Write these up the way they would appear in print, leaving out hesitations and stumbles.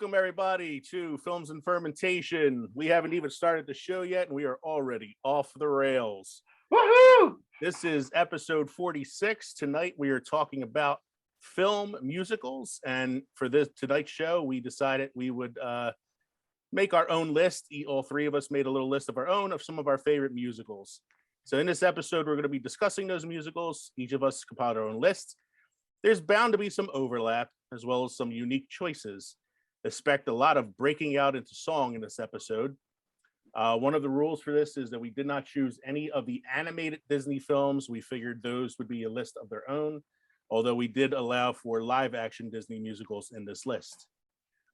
Welcome, everybody, to Films and Fermentation. We haven't even started the show yet, and we are already off the rails. Woohoo! This is episode 46. Tonight, we are talking about film musicals. And for tonight's show, we decided we would make our own list. All three of us made a little list of our own of some of our favorite musicals. So in this episode, we're going to be discussing those musicals. Each of us compiled our own list. There's bound to be some overlap, as well as some unique choices. Expect a lot of breaking out into song in this episode. One of the rules for this is that we did not choose any of the animated Disney films. We figured those would be a list of their own, although we did allow for live action Disney musicals in this list.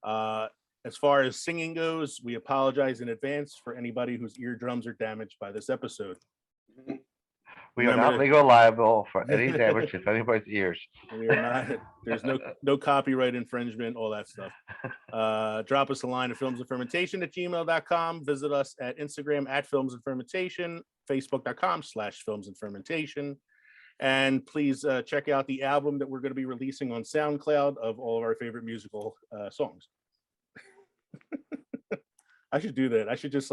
As far as singing goes, we apologize in advance for anybody whose eardrums are damaged by this episode. We are not legal liable for any damage to anybody's ears. We are not. There's no copyright infringement, all that stuff. Drop us a line at filmsandfermentation@gmail.com. Visit us at Instagram at filmsandfermentation, facebook.com/filmsandfermentation. And please check out the album that we're going to be releasing on SoundCloud of all of our favorite musical songs. I should do that. I should just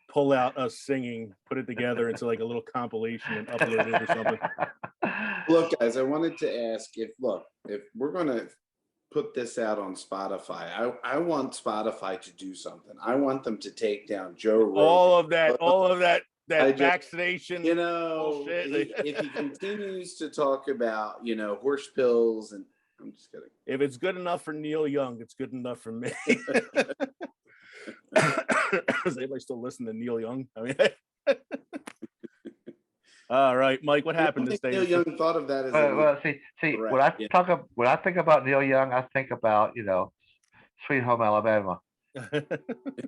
pull out us singing, put it together into a little compilation and upload it or something. Look, guys, I wanted to ask if we're going to put this out on Spotify, I want Spotify to do something. I want them to take down Joe Rogan. All of that vaccination. Bullshit. If he continues to talk about, horse pills, and I'm just kidding. If it's good enough for Neil Young, it's good enough for me. Does anybody still listen to Neil Young? I mean, all right, Mike, what happened this day? Neil Young thought of that as see. When I think about Neil Young, I think about Sweet Home Alabama.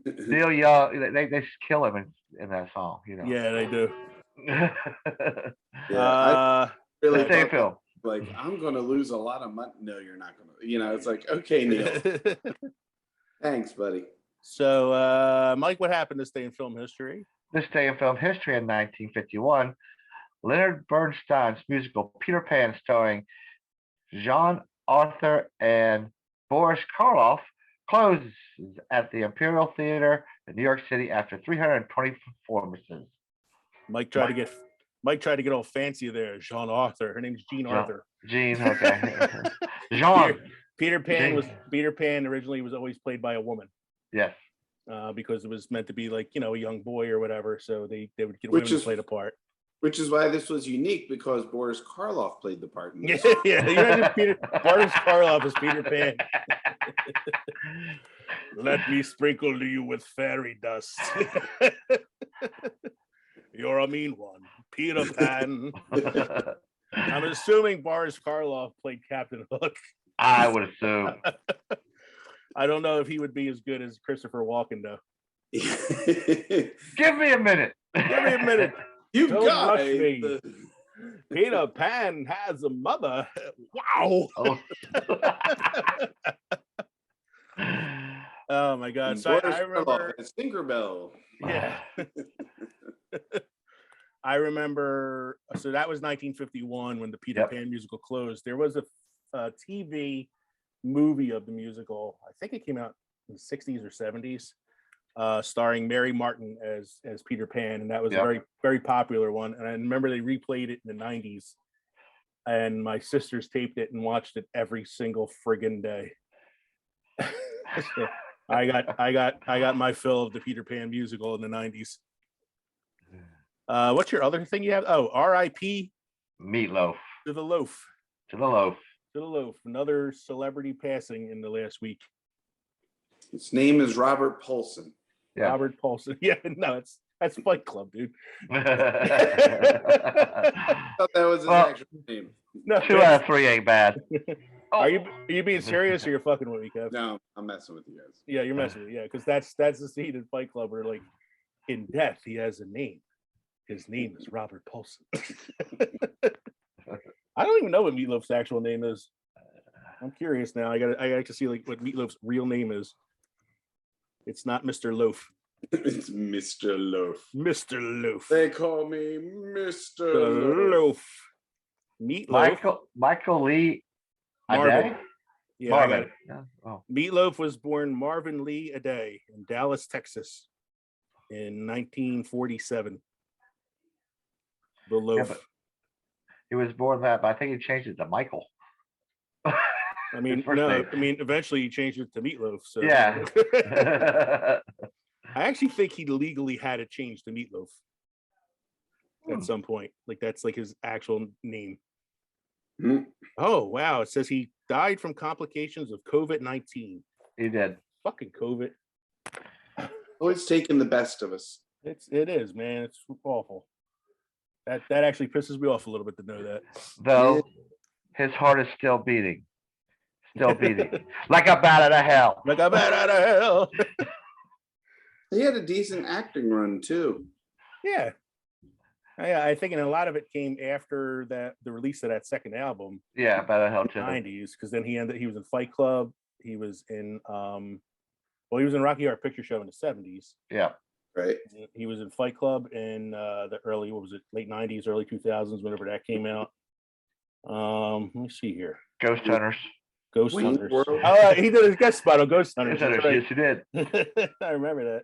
Neil Young, they just kill him in that song. Yeah, they do. I really same film. I'm going to lose a lot of money. No, you're not going to. It's okay, Neil. Thanks, buddy. So, Mike, what happened this day in film history? This day in film history in 1951, Leonard Bernstein's musical Peter Pan, starring Jean Arthur and Boris Karloff, closes at the Imperial Theater in New York City after 320 performances. Mike tried to get all fancy there. Jean Arthur. Her name's Jean Arthur. Jean, okay. Jean. Peter Pan originally was always played by a woman. Yes. Because it was meant to be a young boy or whatever, so they would get women to play the part. Which is why this was unique, because Boris Karloff played the part. Yeah. Boris Karloff is Peter Pan. Let me sprinkle you with fairy dust. You're a mean one, Peter Pan. I'm assuming Boris Karloff played Captain Hook. I would assume. I don't know if he would be as good as Christopher Walken, though. Give me a minute. You don't got me. Peter Pan has a mother. Wow. Oh my God. So I remember Tinkerbell. Yeah. I remember. So that was 1951 when the Peter Pan musical closed. There was a TV movie of the musical. I think it came out in the 60s or 70s, starring Mary Martin as Peter Pan, and that was a very, very popular one. And I remember they replayed it in the 90s, and my sisters taped it and watched it every single friggin' day. So I got my fill of the Peter Pan musical in the 90s. What's your other thing you have? Oh, R.I.P. Meatloaf. To the loaf. Another celebrity passing in the last week. His name is Robert Paulson. Yeah. Robert Paulson. Yeah, no, that's Fight Club, dude. I thought that was his actual name. No, 2 out of 3 ain't bad. Are you being serious, or you're fucking with me, Kev? No, I'm messing with you guys. Yeah, you're messing with me. Yeah, because that's the scene in Fight Club where, in death, he has a name. His name is Robert Paulson. I don't even know what Meatloaf's actual name is. I'm curious now. I got to see what Meatloaf's real name is. It's not Mr. Loaf. It's Mr. Loaf. Mr. Loaf. They call me Mr. Loaf. Meatloaf. Michael Lee. Marvel. Yeah, I got Marvin. it. Yeah. Oh, Meatloaf was born Marvin Lee Aday in Dallas, Texas, in 1947. The yeah, loaf. but he was born that, but I think he changed it to Michael. I mean, His first no, name. I mean, eventually he changed it to Meatloaf. So Yeah. I actually think he legally had it changed to Meatloaf at Hmm. some point. Like that's like his actual name. Hmm. Oh wow! It says he died from complications of COVID-19. He did. Fucking COVID. Always taking the best of us. It is, man. It's awful. That actually pisses me off a little bit to know that. Though his heart is still beating. Still beating. Like a bat out of hell. Like a bat out of hell. He had a decent acting run too. Yeah. I think, and a lot of it came after the release of that second album, Yeah, bat out of hell too. 90s, because then he was in Fight Club. He was in he was in Rocky Horror Picture Show in the 70s. Yeah. Right. He was in Fight Club in the early, late 90s, early 2000s, whenever that came out. Let me see here. Ghost Hunters. Ghost Wayne's Hunters. World. Oh, he did a guest spot on Ghost Hunters. Ghost Hunters. That's Yes, he did. right. I remember that.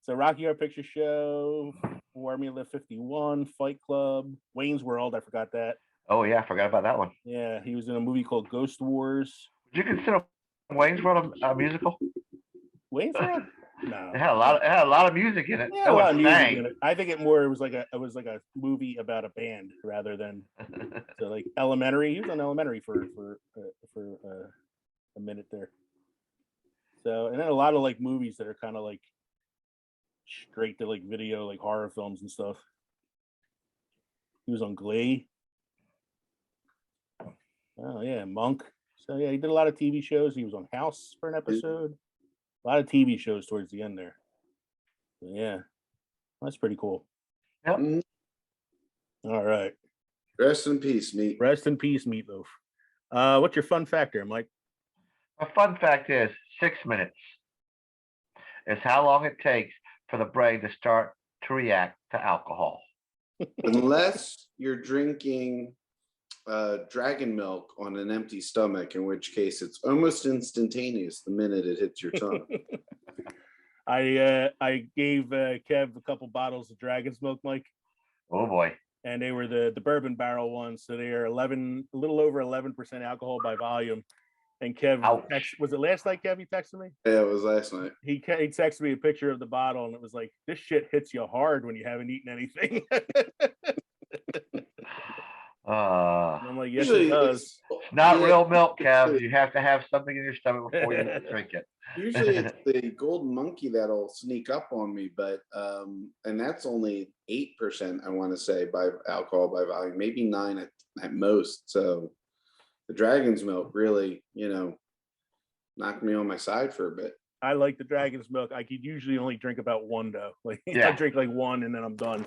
So Rocky Horror Picture Show, Formula 51, Fight Club, Wayne's World. I forgot that. Oh yeah, I forgot about that one. Yeah, he was in a movie called Ghost Wars. Would you consider Wayne's World a musical? Wayne's World? No. It had a lot of music in it. Yeah, No a lot one of music sang. in it. I think it was like a movie about a band rather than so like Elementary. He was on Elementary for a minute there. So, and then a lot of like movies that are kind of like straight to like video, like horror films and stuff. He was on Glee. Oh yeah, Monk. So yeah, he did a lot of TV shows. He was on House for an episode. A lot of TV shows towards the end there. So, yeah, that's pretty cool. Yep. Mhm. All right. Rest in peace, meat. Rest in peace, Meatloaf. What's your fun fact there, Mike? A fun fact is 6 minutes is how long it takes for the brain to start to react to alcohol. Unless you're drinking dragon milk on an empty stomach, in which case it's almost instantaneous the minute it hits your tongue. I gave Kev a couple bottles of Dragon's Milk, Mike, Oh boy. and they were the bourbon barrel ones, so they are a little over 11% alcohol by volume. And Kev, was it last night, Kev? He texted me. Yeah, it was last night. He texted me a picture of the bottle, and it was like, "This shit hits you hard when you haven't eaten anything." And I'm like, "Yes, Usually it does." It's not yeah, real milk, Kev. You have to have something in your stomach before you drink it. Usually it's the golden monkey that'll sneak up on me, but and that's only 8%, I want to say, by alcohol by volume, maybe 9 at most. So the dragon's milk really, knocked me on my side for a bit. I like the Dragon's Milk. I could usually only drink about one though. Like Yeah. I drink like one and then I'm done.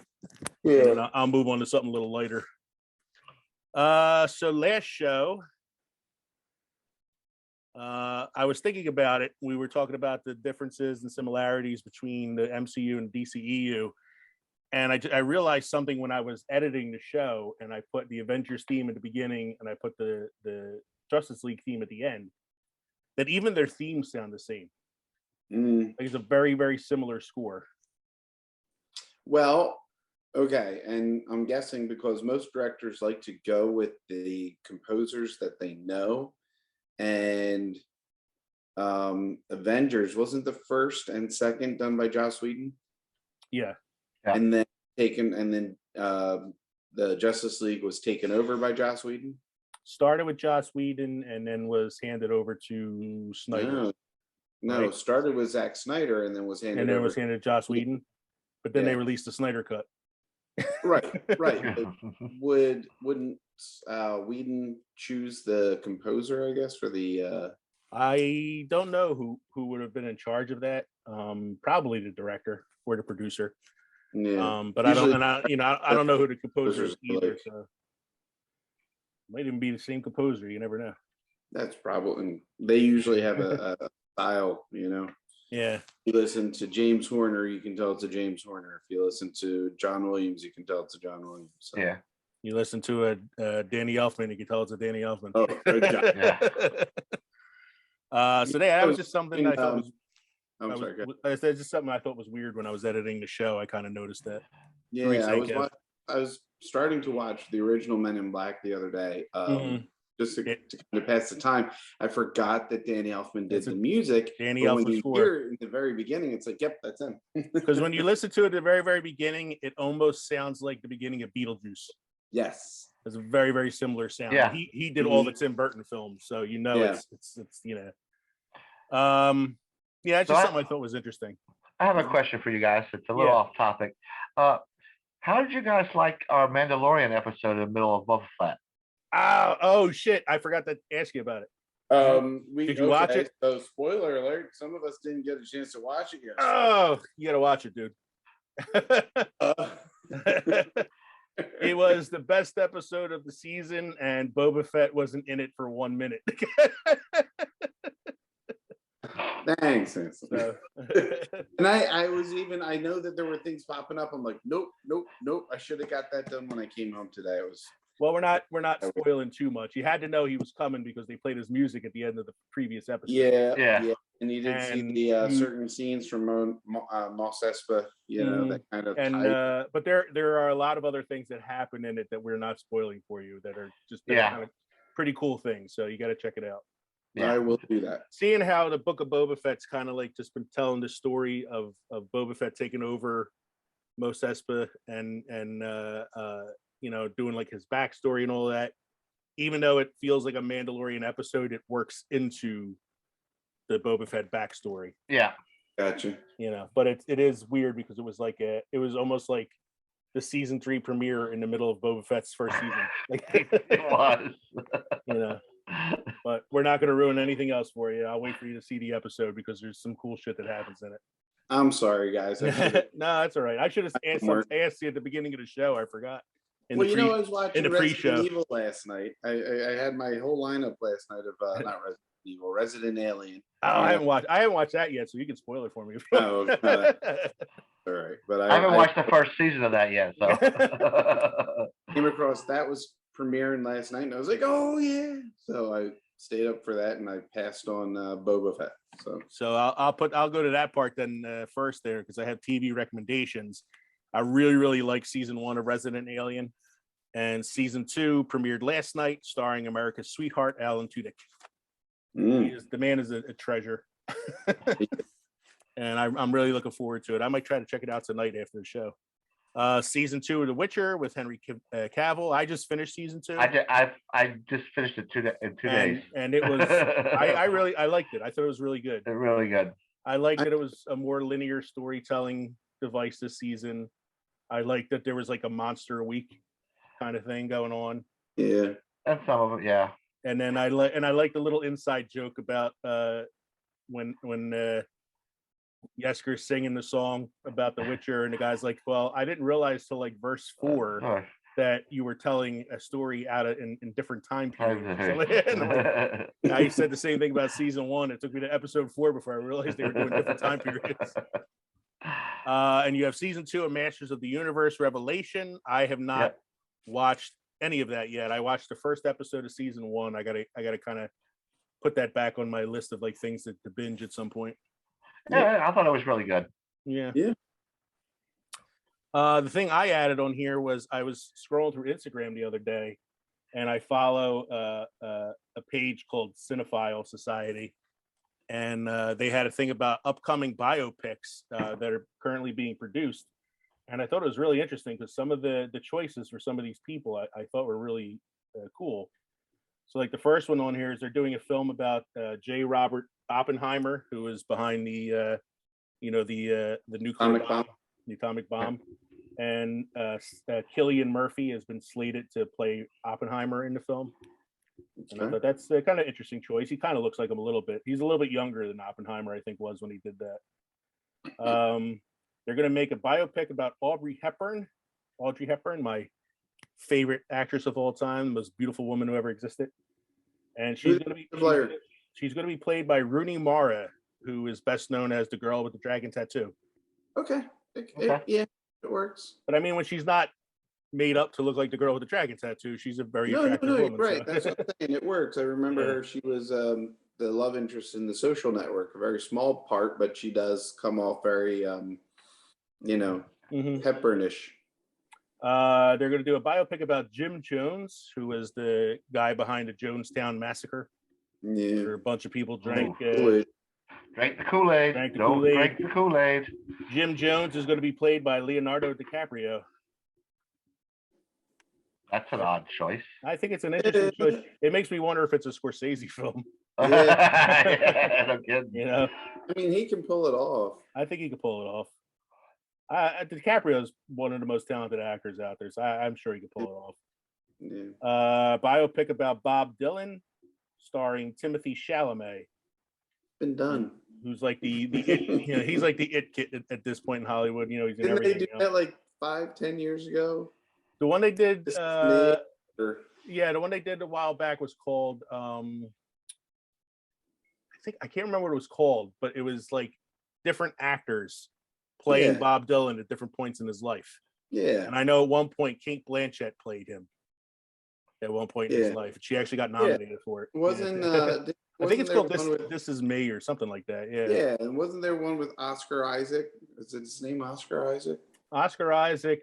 Yeah. And then I'll move on to something a little lighter. So last show, I was thinking about it. We were talking about the differences and similarities between the MCU and DCEU. And I realized something when I was editing the show, and I put the Avengers theme at the beginning and I put the Justice League theme at the end, that even their themes sound the same. Mm. Like it's a very, very similar score. Well, okay. And I'm guessing because most directors like to go with the composers that they know. And Avengers wasn't the first and second done by Joss Whedon. Yeah. Yeah. And then the Justice League was taken over by Joss Whedon. Started with Joss Whedon and then was handed over to Snyder. No, right? started with Zack Snyder and then was handed And then over. was handed to Joss Whedon. But then they Yeah. released the Snyder cut. Right. But wouldn't Whedon choose the composer, I guess, for the I don't know who would have been in charge of that. Probably the director or the producer. yeah. But Usually- I don't know who the composer is composers either. like- So might even be the same composer. You never know. That's probably, they usually have a style, Yeah. If you listen to James Horner, you can tell it's a James Horner. If you listen to John Williams, you can tell it's a John Williams. So. Yeah. You listen to a Danny Elfman, you can tell it's a Danny Elfman. Oh, good job. Yeah. So that was just something that I thought was. I'm sorry. Go ahead. That's just something I thought was weird when I was editing the show. I kind of noticed that. Yeah, I was starting to watch the original Men in Black the other day, just to kind of pass the time. I forgot that Danny Elfman did the music. Danny Elfman Elfman score. Hear in the very beginning, it's like, yep, that's him. Because when you listen to it at the very, very beginning, it almost sounds like the beginning of Beetlejuice. Yes, it's a very, very similar sound. Yeah, he did all the Tim Burton films, so it's it's just something I thought was interesting. I have a question for you guys. It's a little off topic. How did you guys like our Mandalorian episode in the middle of Boba Fett? Oh shit! I forgot to ask you about it. Did you watch it? So spoiler alert: some of us didn't get a chance to watch it yet. Oh, you gotta watch it, dude. It was the best episode of the season, and Boba Fett wasn't in it for 1 minute. Thanks. So. And I know that there were things popping up. I'm like, nope. I should have got that done when I came home today. Well, we're not spoiling too much. You had to know he was coming because they played his music at the end of the previous episode. Yeah. And you did see the certain scenes from Mos Espa, that kind of. And but there are a lot of other things that happen in it that we're not spoiling for you that are just kind of pretty cool things. So you got to check it out. Yeah, I will do that. Seeing how the Book of Boba Fett's kind of like just been telling the story of Boba Fett taking over Mos Espa and doing like his backstory and all that. Even though it feels like a Mandalorian episode, it works into the Boba Fett backstory. Yeah, gotcha. But it is weird because it was almost like the season 3 premiere in the middle of Boba Fett's first season. It was. But we're not going to ruin anything else for you. I'll wait for you to see the episode because there's some cool shit that happens in it. I'm sorry, guys. No, that's all right. I should have asked you at the beginning of the show. I forgot. I was watching Resident Evil last night. I had my whole lineup last night of not Resident Evil, Resident Alien. Oh, I haven't watched that yet, so you can spoil it for me. All right, but I haven't watched the first season of that yet. So came across that was premiering last night, and I was like, oh yeah. So I stayed up for that, and I passed on Boba Fett. So I'll go to that part then first there because I have TV recommendations. I really, really like season 1 of Resident Alien, and season 2 premiered last night, starring America's sweetheart Alan Tudyk. The man is a treasure, and I'm really looking forward to it. I might try to check it out tonight after the show. Season 2 of The Witcher with Henry Cavill. I just finished season 2. I just finished it in 2 days, and it was I liked it. I thought it was really good. Really good. I liked that it was a more linear storytelling device this season. I liked that there was like a monster a week kind of thing going on. Yeah, and some of it, yeah. And then I like the little inside joke about when Yesker's singing the song about The Witcher, and the guy's like, "Well, I didn't realize till like verse 4 that you were telling a story in different time periods." I said the same thing about season 1. It took me to episode 4 before I realized they were doing different time periods. And you have season 2 of Masters of the Universe Revelation. I have not watched any of that yet. I watched the first episode of season 1. I gotta kind of put that back on my list of like things to binge at some point. Yeah, I thought it was really good. Yeah. The thing I added on here was I was scrolling through Instagram the other day, and I follow a page called Cinephile Society, and they had a thing about upcoming biopics that are currently being produced. And I thought it was really interesting because some of the choices for some of these people I thought were really cool. So like the first one on here is they're doing a film about J. Robert Oppenheimer, who is behind the nuclear bomb, the atomic bomb, and Cillian Murphy has been slated to play Oppenheimer in the film. And I thought that's a kind of interesting choice. He kind of looks like him a little bit. He's a little bit younger than Oppenheimer, I think, was when he did that. They're going to make a biopic about Audrey Hepburn, my favorite actress of all time, the most beautiful woman who ever existed. And she's going to be played by Rooney Mara, who is best known as the girl with the dragon tattoo. Okay. Yeah, it works. But I mean, when she's not made up to look like the girl with the dragon tattoo, she's a very attractive woman. Right. So. That's what I'm saying. It works. I remember her. She was the the love interest in The Social Network, a very small part, but she does come off very, Hepburnish. They're going to do a biopic about Jim Jones, who was the guy behind the Jonestown Massacre, Yeah. where a bunch of people drank Drink the Kool-Aid. Drank the Don't Kool-Aid. drink the Kool-Aid. Jim Jones is going to be played by Leonardo DiCaprio. That's an odd choice. I think it's an interesting choice. It makes me wonder if it's a Scorsese film. Yeah. No kidding. You know, I mean, he can pull it off. I think he could pull it off. DiCaprio is one of the most talented actors out there, so I'm sure he could pull it off. Yeah. Biopic about Bob Dylan, starring Timothy Chalamet. Been done. Who's like the it, he's like the it kid at this point in Hollywood. He's in Didn't everything. they do that like 5-10 years ago? The one they did, Or- the one they did a while back was called, I can't remember what it was called, but it was like different actors playing Bob Dylan at different points in his life. Yeah. And I know at one point Kate Blanchett played him at one point in his life. She actually got nominated for it. Wasn't I think it's there called one with- This Is Me or something like that. Yeah. Yeah, and wasn't there one with Oscar Isaac? Is it his name Oscar Isaac? Oscar Isaac.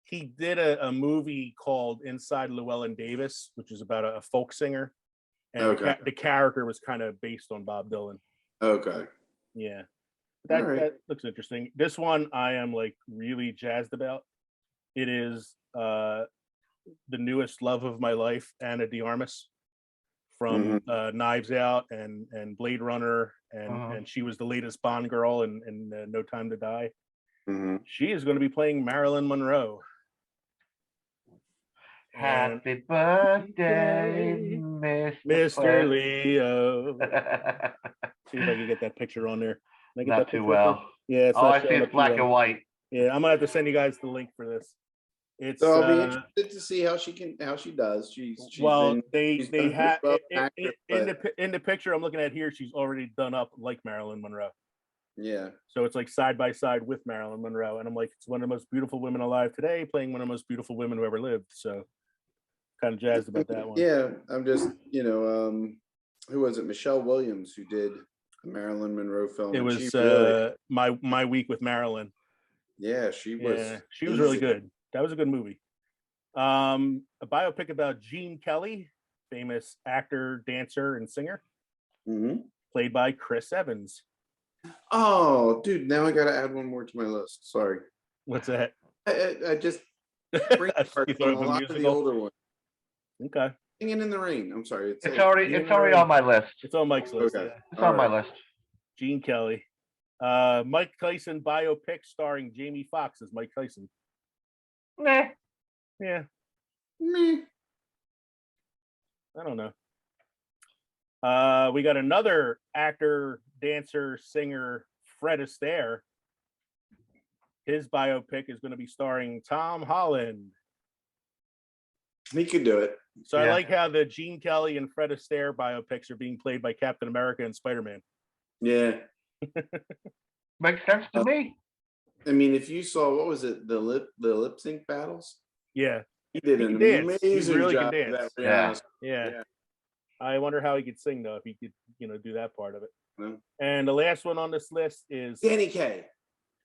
He did a movie called Inside Llewellyn Davis, which is about a folk singer. And the character was kind of based on Bob Dylan. Okay. Yeah. All right. That looks interesting. This one I am like really jazzed about. It is the newest love of my life, Ana de Armas, from Knives Out and Blade Runner, and she was the latest Bond girl in No Time to Die. She is going to be playing Marilyn Monroe. Happy birthday, Mr. Leo. See if I can get that picture on there. Can I get Not that too picture well. up there? Yeah, it's All not I see showing is up too black well. and white. Yeah, I'm gonna have to send you guys the link for this. It's So I'll be interested to see how she does. She's well, been- they she's done have well in the picture I'm looking at here. She's already done up like Marilyn Monroe. Yeah. So it's like side by side with Marilyn Monroe, and I'm like, it's one of the most beautiful women alive today, playing one of the most beautiful women who ever lived. So kind of jazzed about that one. Yeah, I'm just, who was it? Michelle Williams, who did a Marilyn Monroe film. It and was she really, my week with Marilyn. yeah, she was really good. That was a good movie. A biopic about Gene Kelly, famous actor, dancer, and singer, played by Chris Evans. Oh, dude, now I gotta add one more to my list. Sorry. What's that? I just bring You thought a it was a lot of the musical? older ones. Okay, Singing in the Rain. I'm sorry. It's already on my list. it's on Mike's list. Okay. Yeah. It's on my list. Gene Kelly. Mike Tyson biopic starring Jamie Foxx as Mike Tyson. Nah. Yeah, Meh. I don't know. We got another actor, dancer, singer, Fred Astaire. His biopic is going to be starring Tom Holland. He could do it. So I Yeah. like how the Gene Kelly and Fred Astaire biopics are being played by Captain America and Spider-Man. Yeah. Makes sense to me. I mean, if you saw, what was it, the lip sync battles? Yeah, He did He an can dance. He amazing really can job. of dance. that, Yeah. yeah. Yeah. I wonder how he could sing though, if he could, do that part of it. No. And the last one on this list is Danny Kaye.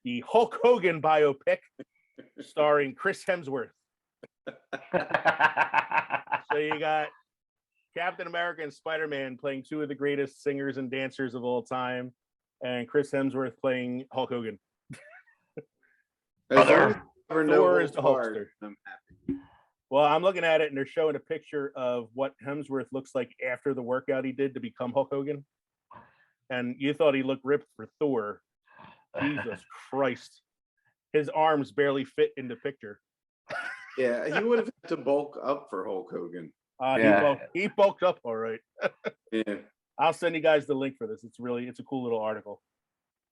the Hulk Hogan biopic starring Chris Hemsworth. So you got Captain America and Spider-Man playing two of the greatest singers and dancers of all time, and Chris Hemsworth playing Hulk Hogan. As long Brother. as you never know Thor who's is the hard, Hulkster. I'm happy. Well, I'm looking at it, and they're showing a picture of what Hemsworth looks like after the workout he did to become Hulk Hogan. And you thought he looked ripped for Thor. Jesus Christ. His arms barely fit in the picture. Yeah, he would have had to bulk up for Hulk Hogan. Yeah. He bulked up all right. Yeah. I'll send you guys the link for this. It's a cool little article.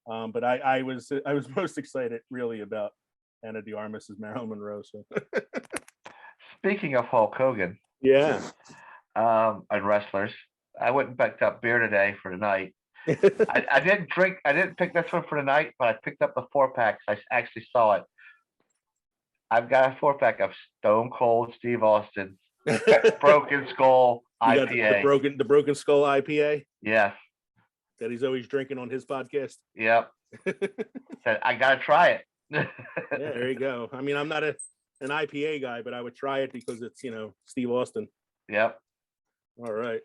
But I was most excited really about Ana de Armas as Marilyn Monroe. So Speaking of Hulk Hogan, yeah. and wrestlers, I went and picked up beer today for the night. I didn't pick this one for the night, but I picked up the 4-pack. I actually saw it. I've got a 4-pack of Stone Cold Steve Austin, Broken Skull, You got IPA. the broken skull IPA Yes. that he's always drinking on his podcast. Yep. Said I gotta try it. Yeah, there you go. I mean, I'm not an IPA guy, but I would try it because it's, Steve Austin. Yep. All right.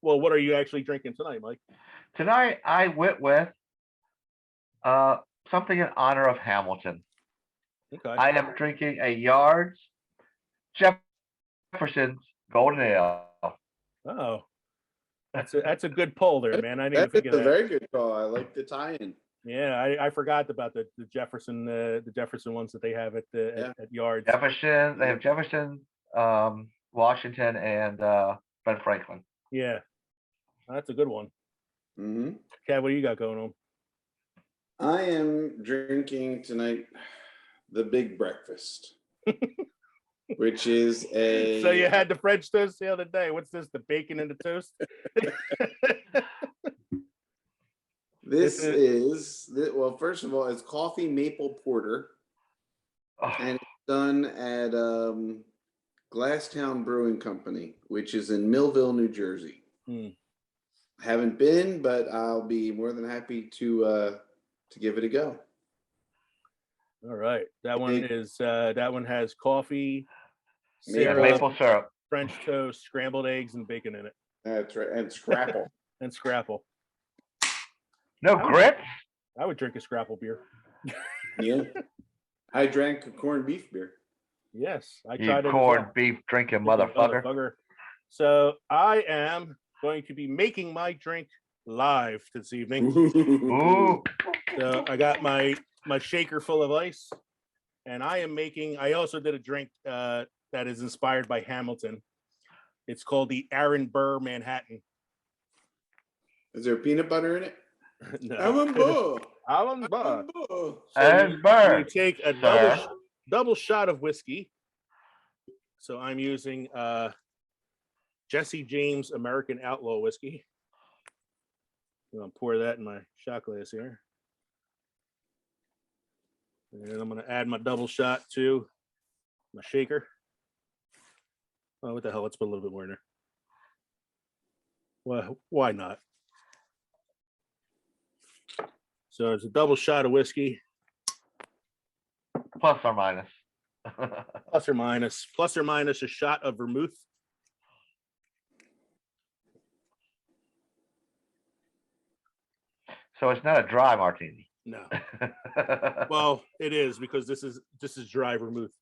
Well, what are you actually drinking tonight, Mike? Tonight I went with something in honor of Hamilton. Okay. I am drinking a Yards Jefferson's Golden Ale. Oh, that's a good pull there, man. I didn't That think is of a that. very good call. I like the tie-in. Yeah, I forgot about the Jefferson ones that they have at Yards. Jefferson, they have Jefferson, Washington, and Ben Franklin. Yeah, that's a good one. Mm-hmm. Kat, what do you got going on? I am drinking tonight the Big Breakfast, which is a. So you had the French toast the other day. What's this? The bacon and the toast? This is well. First of all, it's coffee maple porter, and it's done at Glasstown Brewing Company, which is in Millville, New Jersey. Haven't been, but I'll be more than happy to give it a go. All right, that one has coffee, syrup, maple syrup, French toast, scrambled eggs, and bacon in it. That's right, and scrapple. And scrapple. No grits? I would drink a scrapple beer. Yeah. I drank a corned beef beer. Yes, I you tried it. Corned beef drinking motherfucker. So I am going to be making my drink live this evening. Ooh. So I got my shaker full of ice, and I also did a drink that is inspired by Hamilton. It's called the Aaron Burr Manhattan. Is there peanut butter in it? No. Aaron Burr. Aaron Burr. Aaron Burr. You take a double shot of whiskey. So I'm using Jesse James American Outlaw whiskey. I'm gonna pour that in my shot glass here. And I'm gonna add my double shot to my shaker. Oh, what the hell? Let's put a little bit more in there. Well, why not? So it's a double shot of whiskey. Plus or minus. Plus or minus a shot of vermouth. So it's not a dry martini. No. Well, it is because this is dry vermouth.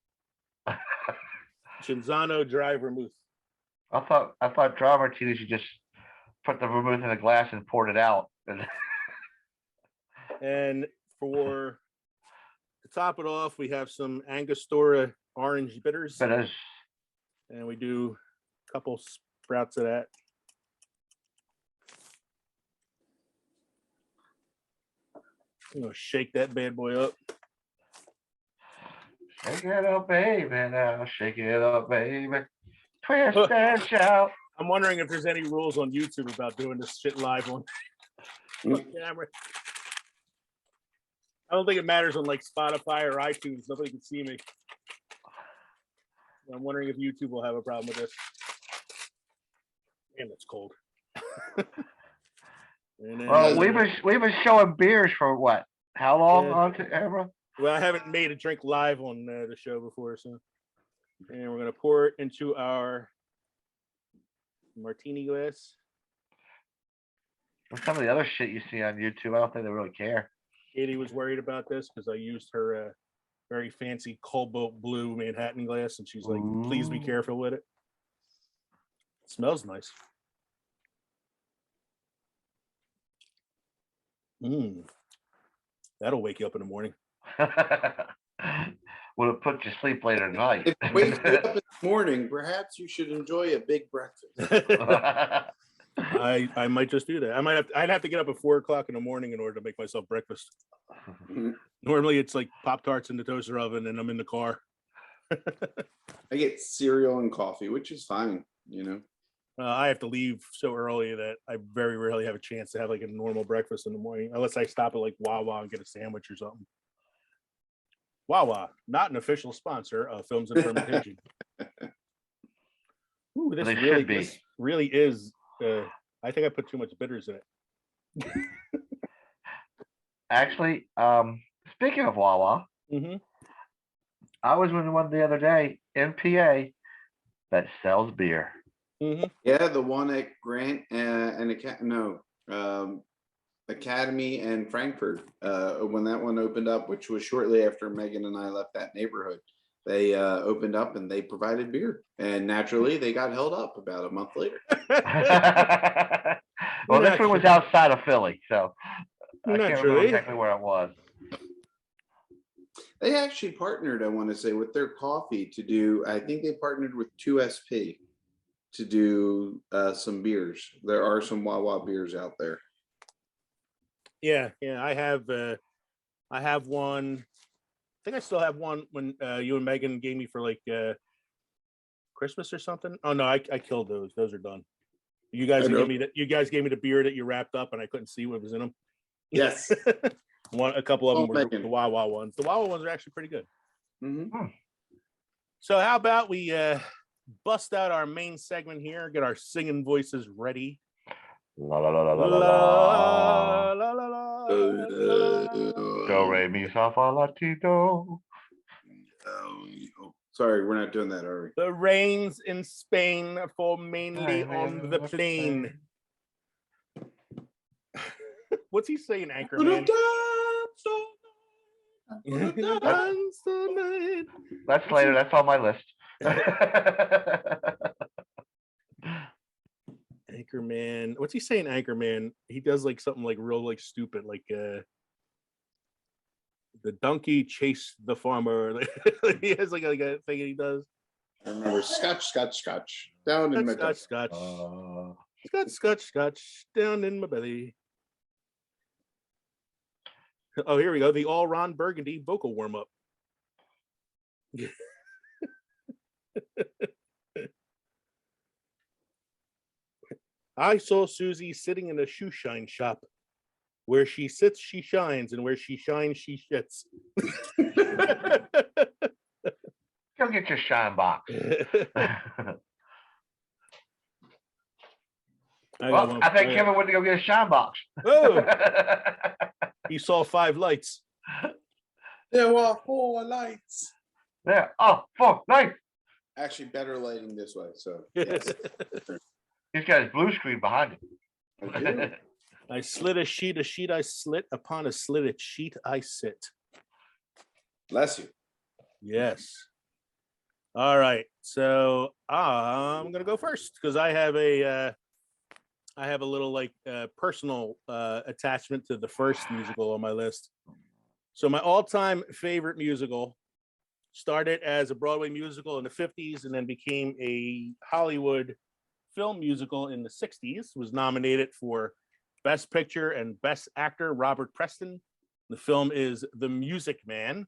Cinzano dry vermouth. I thought dry martinis you just put the vermouth in a glass and poured it out. And for to top it off, we have some Angostura orange bitters. And we do a couple sprouts of that. I'm gonna shake that bad boy up. Shake it up, baby. Now shake it up, baby. Twist and shout. I'm wondering if there's any rules on YouTube about doing this shit live on camera. I don't think it matters on like Spotify or iTunes. Nobody can see me. I'm wondering if YouTube will have a problem with this. Damn, it's cold. Well, we've been showing beers for what? How long on camera? Well, I haven't made a drink live on the show before, so. And we're gonna pour it into our martini glass. Some of the other shit you see on YouTube, I don't think they really care. Katie was worried about this because I used her very fancy cobalt blue Manhattan glass, and she's like, "Please be careful with it." It smells nice. That'll wake you up in the morning. Will it put you to sleep later tonight? If it wakes you up in the morning, perhaps you should enjoy a big breakfast. I might just do that. I'd have to get up at 4 o'clock in the morning in order to make myself breakfast. Normally it's like Pop-Tarts in the toaster oven and I'm in the car. I get cereal and coffee, which is fine, you know. I have to leave so early that I very rarely have a chance to have like a normal breakfast in the morning, unless I stop at like Wawa and get a sandwich or something. Wawa, not an official sponsor of Films and Fermentation. Ooh, this really is. I think I put too much bitters in it. Actually, speaking of Wawa, Mm-hmm. I was with one the other day in PA that sells beer. Mm-hmm. Yeah, the one at Grant Academy and Frankfurt, when that one opened up, which was shortly after Megan and I left that neighborhood. They opened up and they provided beer, and naturally they got held up about a month later. Well, this one was outside of Philly, so I can't remember Naturally. exactly where it was. They actually partnered, I want to say, with their coffee to do. I think they partnered with 2SP to do some beers. There are some Wawa beers out there. Yeah. I have one. I think I still have one when you and Megan gave me for like Christmas or something. Oh no, I killed those. Those are done. You guys gave me the beer that you wrapped up, and I couldn't see what was in them. Yes. A couple of them were the Wawa ones. The Wawa ones are actually pretty good. Mm-hmm. So how about we bust out our main segment here, get our singing voices ready. La la la la la la la la la. Do re mi fa fa la ti do. Sorry, we're not doing that, are we? The rains in Spain fall mainly on the plain. What's he saying, Anchorman? That's later. That's on my list. Anchorman. What's he saying, Anchorman? He does like something like real like stupid, like the donkey chased the farmer. He has like a thing he does. I remember scotch down in my scotch down in my belly. Oh, here we go. The all Ron Burgundy vocal warm up. I saw Susie sitting in a shoe shine shop. Where she sits, she shines, and where she shines, she shits. Go get your shine box. I think Kevin went to go get a shine box. Oh, he saw 5 lights. There were 4 lights. There are 4 lights. Actually, better lighting this way. So yes. He's got his blue screen behind him. I slit a sheet I slit, upon a slitted sheet I sit. Bless you. Yes. All right. So I'm gonna go first because I have a little like personal attachment to the first musical on my list. So my all-time favorite musical started as a Broadway musical in the 50s and then became a Hollywood film musical in the 60s. Was nominated for Best Picture and Best Actor, Robert Preston. The film is The Music Man.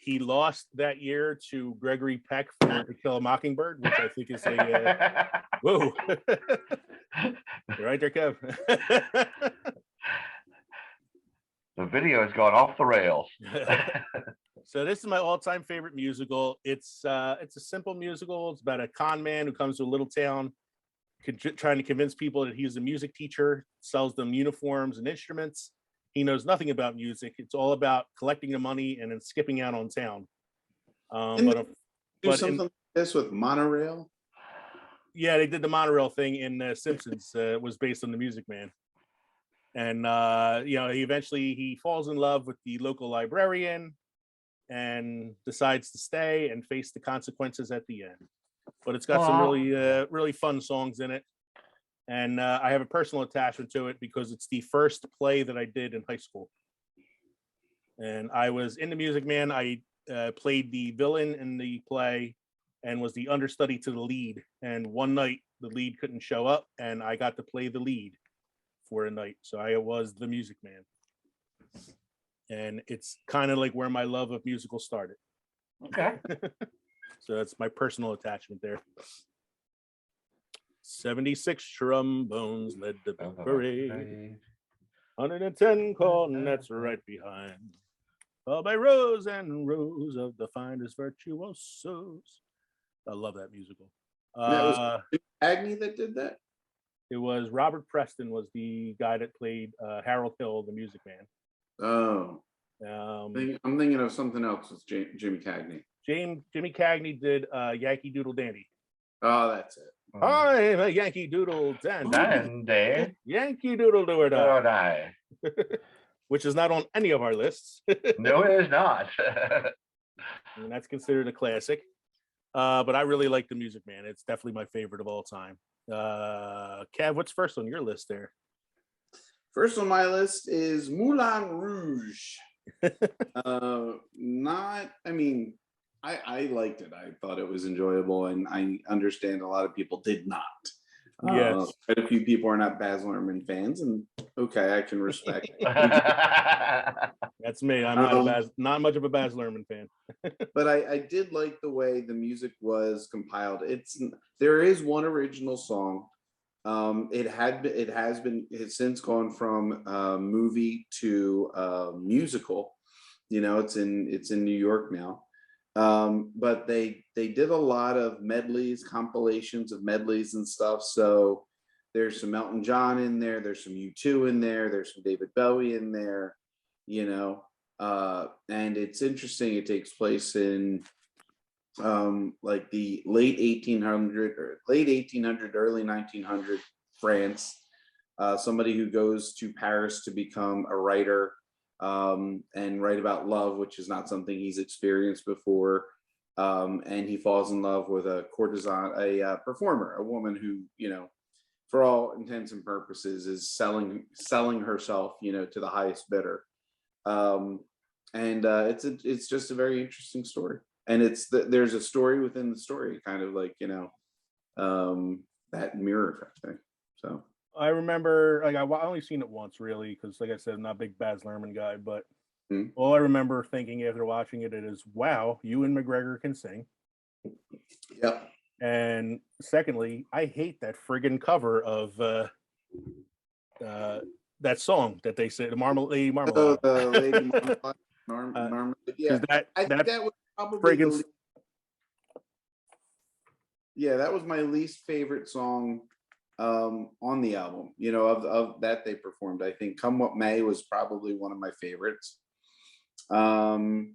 He lost that year to Gregory Peck for To Kill a Mockingbird, which I think is a whoa. You're right there, Kev. The video has gone off the rails. So this is my all-time favorite musical. It's a simple musical. It's about a con man who comes to a little town, trying to convince people that he's a music teacher, sells them uniforms and instruments. He knows nothing about music. It's all about collecting the money and then skipping out on town. Do something like this with monorail. Yeah, they did the monorail thing in Simpsons. Was based on The Music Man. And he falls in love with the local librarian and decides to stay and face the consequences at the end. But it's got some really fun songs in it. And I have a personal attachment to it because it's the first play that I did in high school. And I was in The Music Man. I played the villain in the play and was the understudy to the lead. And one night the lead couldn't show up and I got to play the lead for a night. So I was The Music Man. And it's kind of like where my love of musicals started. Okay. So that's my personal attachment there. 76 trombones led the parade. 110 cornets right behind. All by rows and rows of the finest virtuosos. I love that musical. Cagney that did that? It was Robert Preston was the guy that played Harold Hill, the Music Man. Oh, I'm thinking of something else with Jimmy Cagney. Jimmy Cagney did Yankee Doodle Dandy. Oh, that's it. I'm a Yankee Doodle Dandy. Yankee Doodle Do or Die. Which is not on any of our lists. No, it is not. And that's considered a classic. But I really like the Music Man. It's definitely my favorite of all time. Kev, what's first on your list there? First on my list is Moulin Rouge. I liked it. I thought it was enjoyable, and I understand a lot of people did not. Yes. Quite a few people are not Baz Luhrmann fans, and okay, I can respect it. That's me. I'm not much of a Baz Luhrmann fan. But I did like the way the music was compiled. There is one original song. It has since gone from movie to musical. It's in New York now. But they did a lot of medleys, compilations of medleys and stuff. So there's some Elton John in there, there's some U2 in there, there's some David Bowie in there, and it's interesting. It takes place in like the late 1800, early 1900 France. Somebody who goes to Paris to become a writer and write about love, which is not something he's experienced before. And he falls in love with a courtesan, a performer, a woman who, for all intents and purposes, is selling herself, to the highest bidder. It's just a very interesting story. And there's a story within the story, kind of like, that mirror effect thing. So I remember, I only seen it once, really, because, like I said, I'm not a big Baz Luhrmann guy. But all I remember thinking after watching it is, "Wow, Ewan McGregor can sing." Yep. And secondly, I hate that friggin' cover of that song that they said, Lady Marmalade. Oh, the Lady Marmalade. Yeah, I think that was probably that was my least favorite song on the album, of that they performed. I think Come What May was probably one of my favorites. I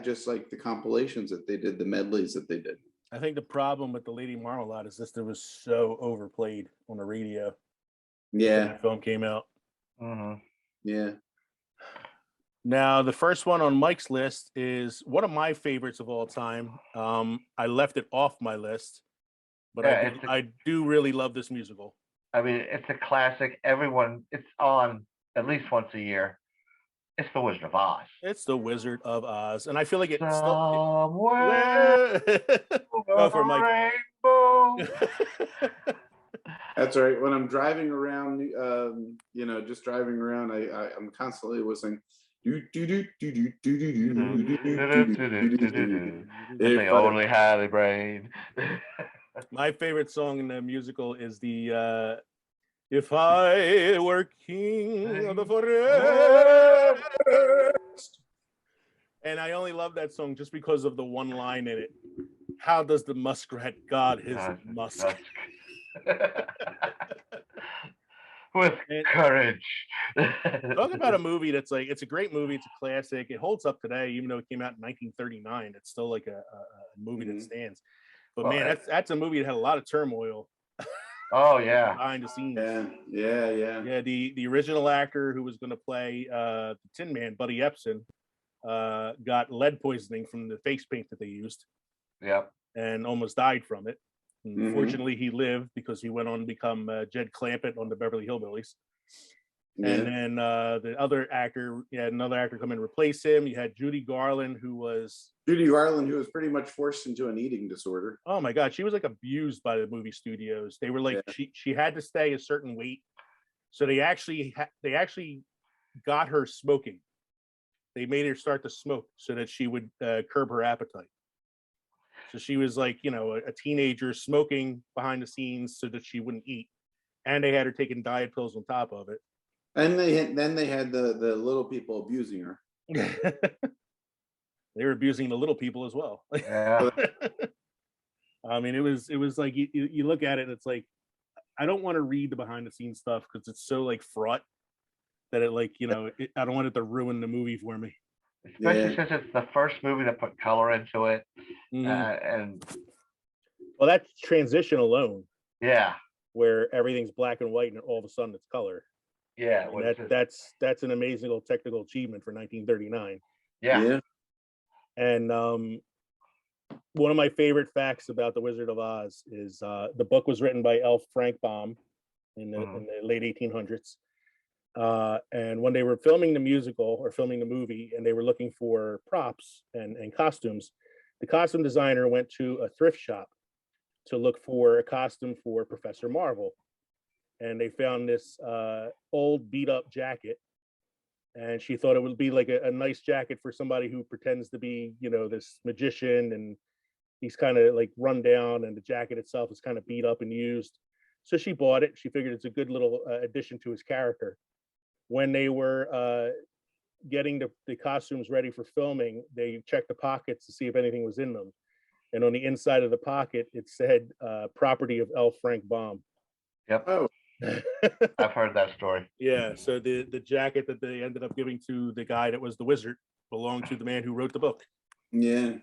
just like the compilations that they did, the medleys that they did. I think the problem with the Lady Marmalade is this, it was so overplayed on the radio. Yeah. When the film came out. Yeah. Now, the first one on Mike's list is one of my favorites of all time. I left it off my list, but I do really love this musical. I mean, it's a classic. It's on at least once a year. It's The Wizard of Oz. It's The Wizard of Oz, and I feel like it's somewhere for Mike. Rainbow. That's right. When I'm driving around, just driving around, I'm constantly listening. If they only had a brain. My favorite song in the musical is the "If I Were King of the Forest," and I only love that song just because of the one line in it. How does the muskrat guard his musk? With courage. Talk about a movie that's like, it's a great movie. It's a classic. It holds up today, even though it came out in 1939. It's still like a movie that stands. But man, that's a movie that had a lot of turmoil. Oh yeah, behind the scenes. Yeah. The original actor who was going to play the Tin Man, Buddy Epson, got lead poisoning from the face paint that they used. Yep. And almost died from it. Fortunately, he lived because he went on to become Jed Clampett on the Beverly Hillbillies. Yeah. And then the other actor, you had another actor come in and replace him. You had Judy Garland, who was pretty much forced into an eating disorder. Oh my God, she was like abused by the movie studios. They were like, she had to stay a certain weight, so they actually got her smoking. They made her start to smoke so that she would curb her appetite. So she was like, a teenager smoking behind the scenes so that she wouldn't eat, and they had her taking diet pills on top of it. And they had the little people abusing her. They were abusing the little people as well. Yeah. I mean, it was like you look at it, and it's like I don't want to read the behind the scenes stuff because it's so like fraught that it like I don't want it to ruin the movie for me. Especially since it's the first movie that put color into it, Mhm. and Well, that's transition alone, yeah, where everything's black and white, and all of a sudden it's color. yeah, And well, that's an amazing little technical achievement for 1939. yeah. And one of my favorite facts about The Wizard of Oz is the book was written by L. Frank Baum in the late 1800s. And when they were filming the musical or filming the movie, and they were looking for props and costumes, the costume designer went to a thrift shop to look for a costume for Professor Marvel. And they found this old beat up jacket. And she thought it would be like a nice jacket for somebody who pretends to be, this magician, and he's kind of like run down, and the jacket itself is kind of beat up and used. So she bought it. She figured it's a good little addition to his character. When they were getting the costumes ready for filming, they checked the pockets to see if anything was in them. And on the inside of the pocket, it said property of L. Frank Baum. Yep. Oh, I've heard that story. Yeah. So the jacket that they ended up giving to the guy that was the wizard belonged to the man who wrote the book. yeah.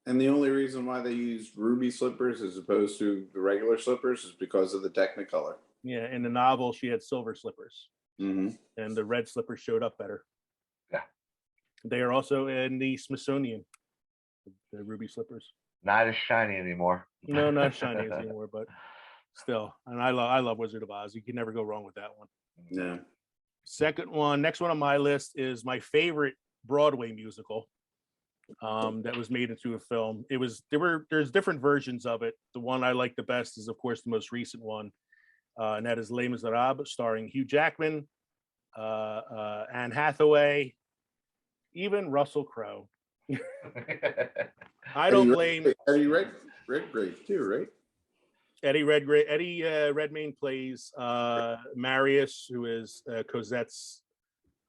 And the only reason why they used ruby slippers as opposed to the regular slippers is because of the Technicolor. Yeah. In the novel, she had silver slippers, Mm-hmm. and the red slippers showed up better. Yeah. They are also in the Smithsonian, the ruby slippers. Not as shiny anymore. No, not shiny as anymore, but still. And I love Wizard of Oz. You can never go wrong with that one. Yeah. Next one on my list is my favorite Broadway musical that was made into a film. There's different versions of it. The one I like the best is, of course, the most recent one, and that is Les Miserables, starring Hugh Jackman, Anne Hathaway, even Russell Crowe. I don't blame Eddie Redgrave too, right? Eddie Redgrave. Eddie Redmayne plays Marius, who is Cosette's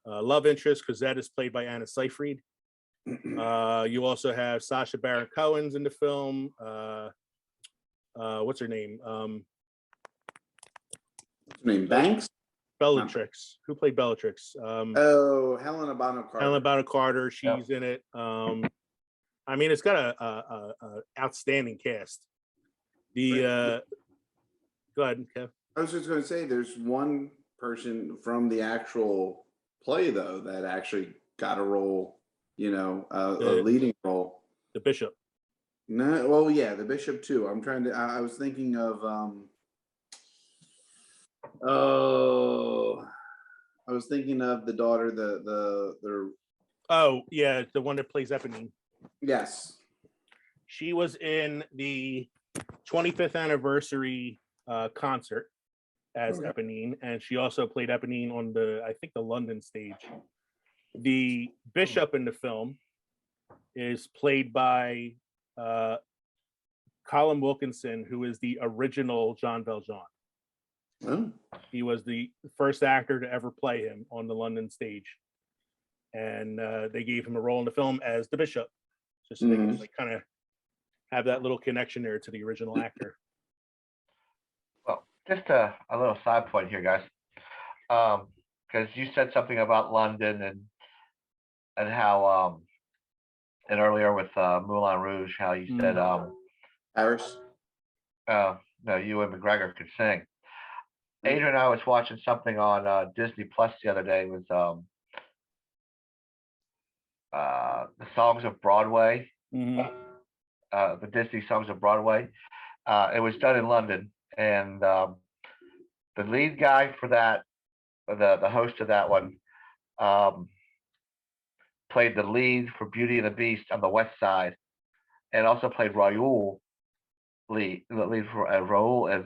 love interest. Cosette is played by Anna Seyfried. You also have Sacha Baron Cohen's in the film. What's her name? What's her name? Banks? Bellatrix. Who played Bellatrix? Helena Bonham Carter. Helena Bonham Carter. She's in it. I mean, it's got a outstanding cast. Go ahead, Kev. I was just going to say, there's one person from the actual play though that actually got a role, a leading role. The bishop. No, well, yeah, the bishop too. I was thinking of I was thinking of the daughter, the Oh yeah, the one that plays Eponine. Yes. She was in the 25th anniversary concert as Eponine, and she also played Eponine on I think the London stage. The bishop in the film is played by Colin Wilkinson, who is the original Jean Valjean. Oh. He was the first actor to ever play him on the London stage, and they gave him a role in the film as the bishop, just so they could like kind of have that little connection there to the original actor. Well, just a little side point here, guys, because you said something about London and how and earlier with Moulin Rouge, how you said Paris. No, Ewan McGregor could sing. Adrian and I was watching something on Disney Plus the other day. It was the songs of Broadway, the Disney songs of Broadway. It was done in London, and the lead guy for that, the host of that one, played the lead for Beauty and the Beast on the West Side, and also played Raoul, the lead for Raoul as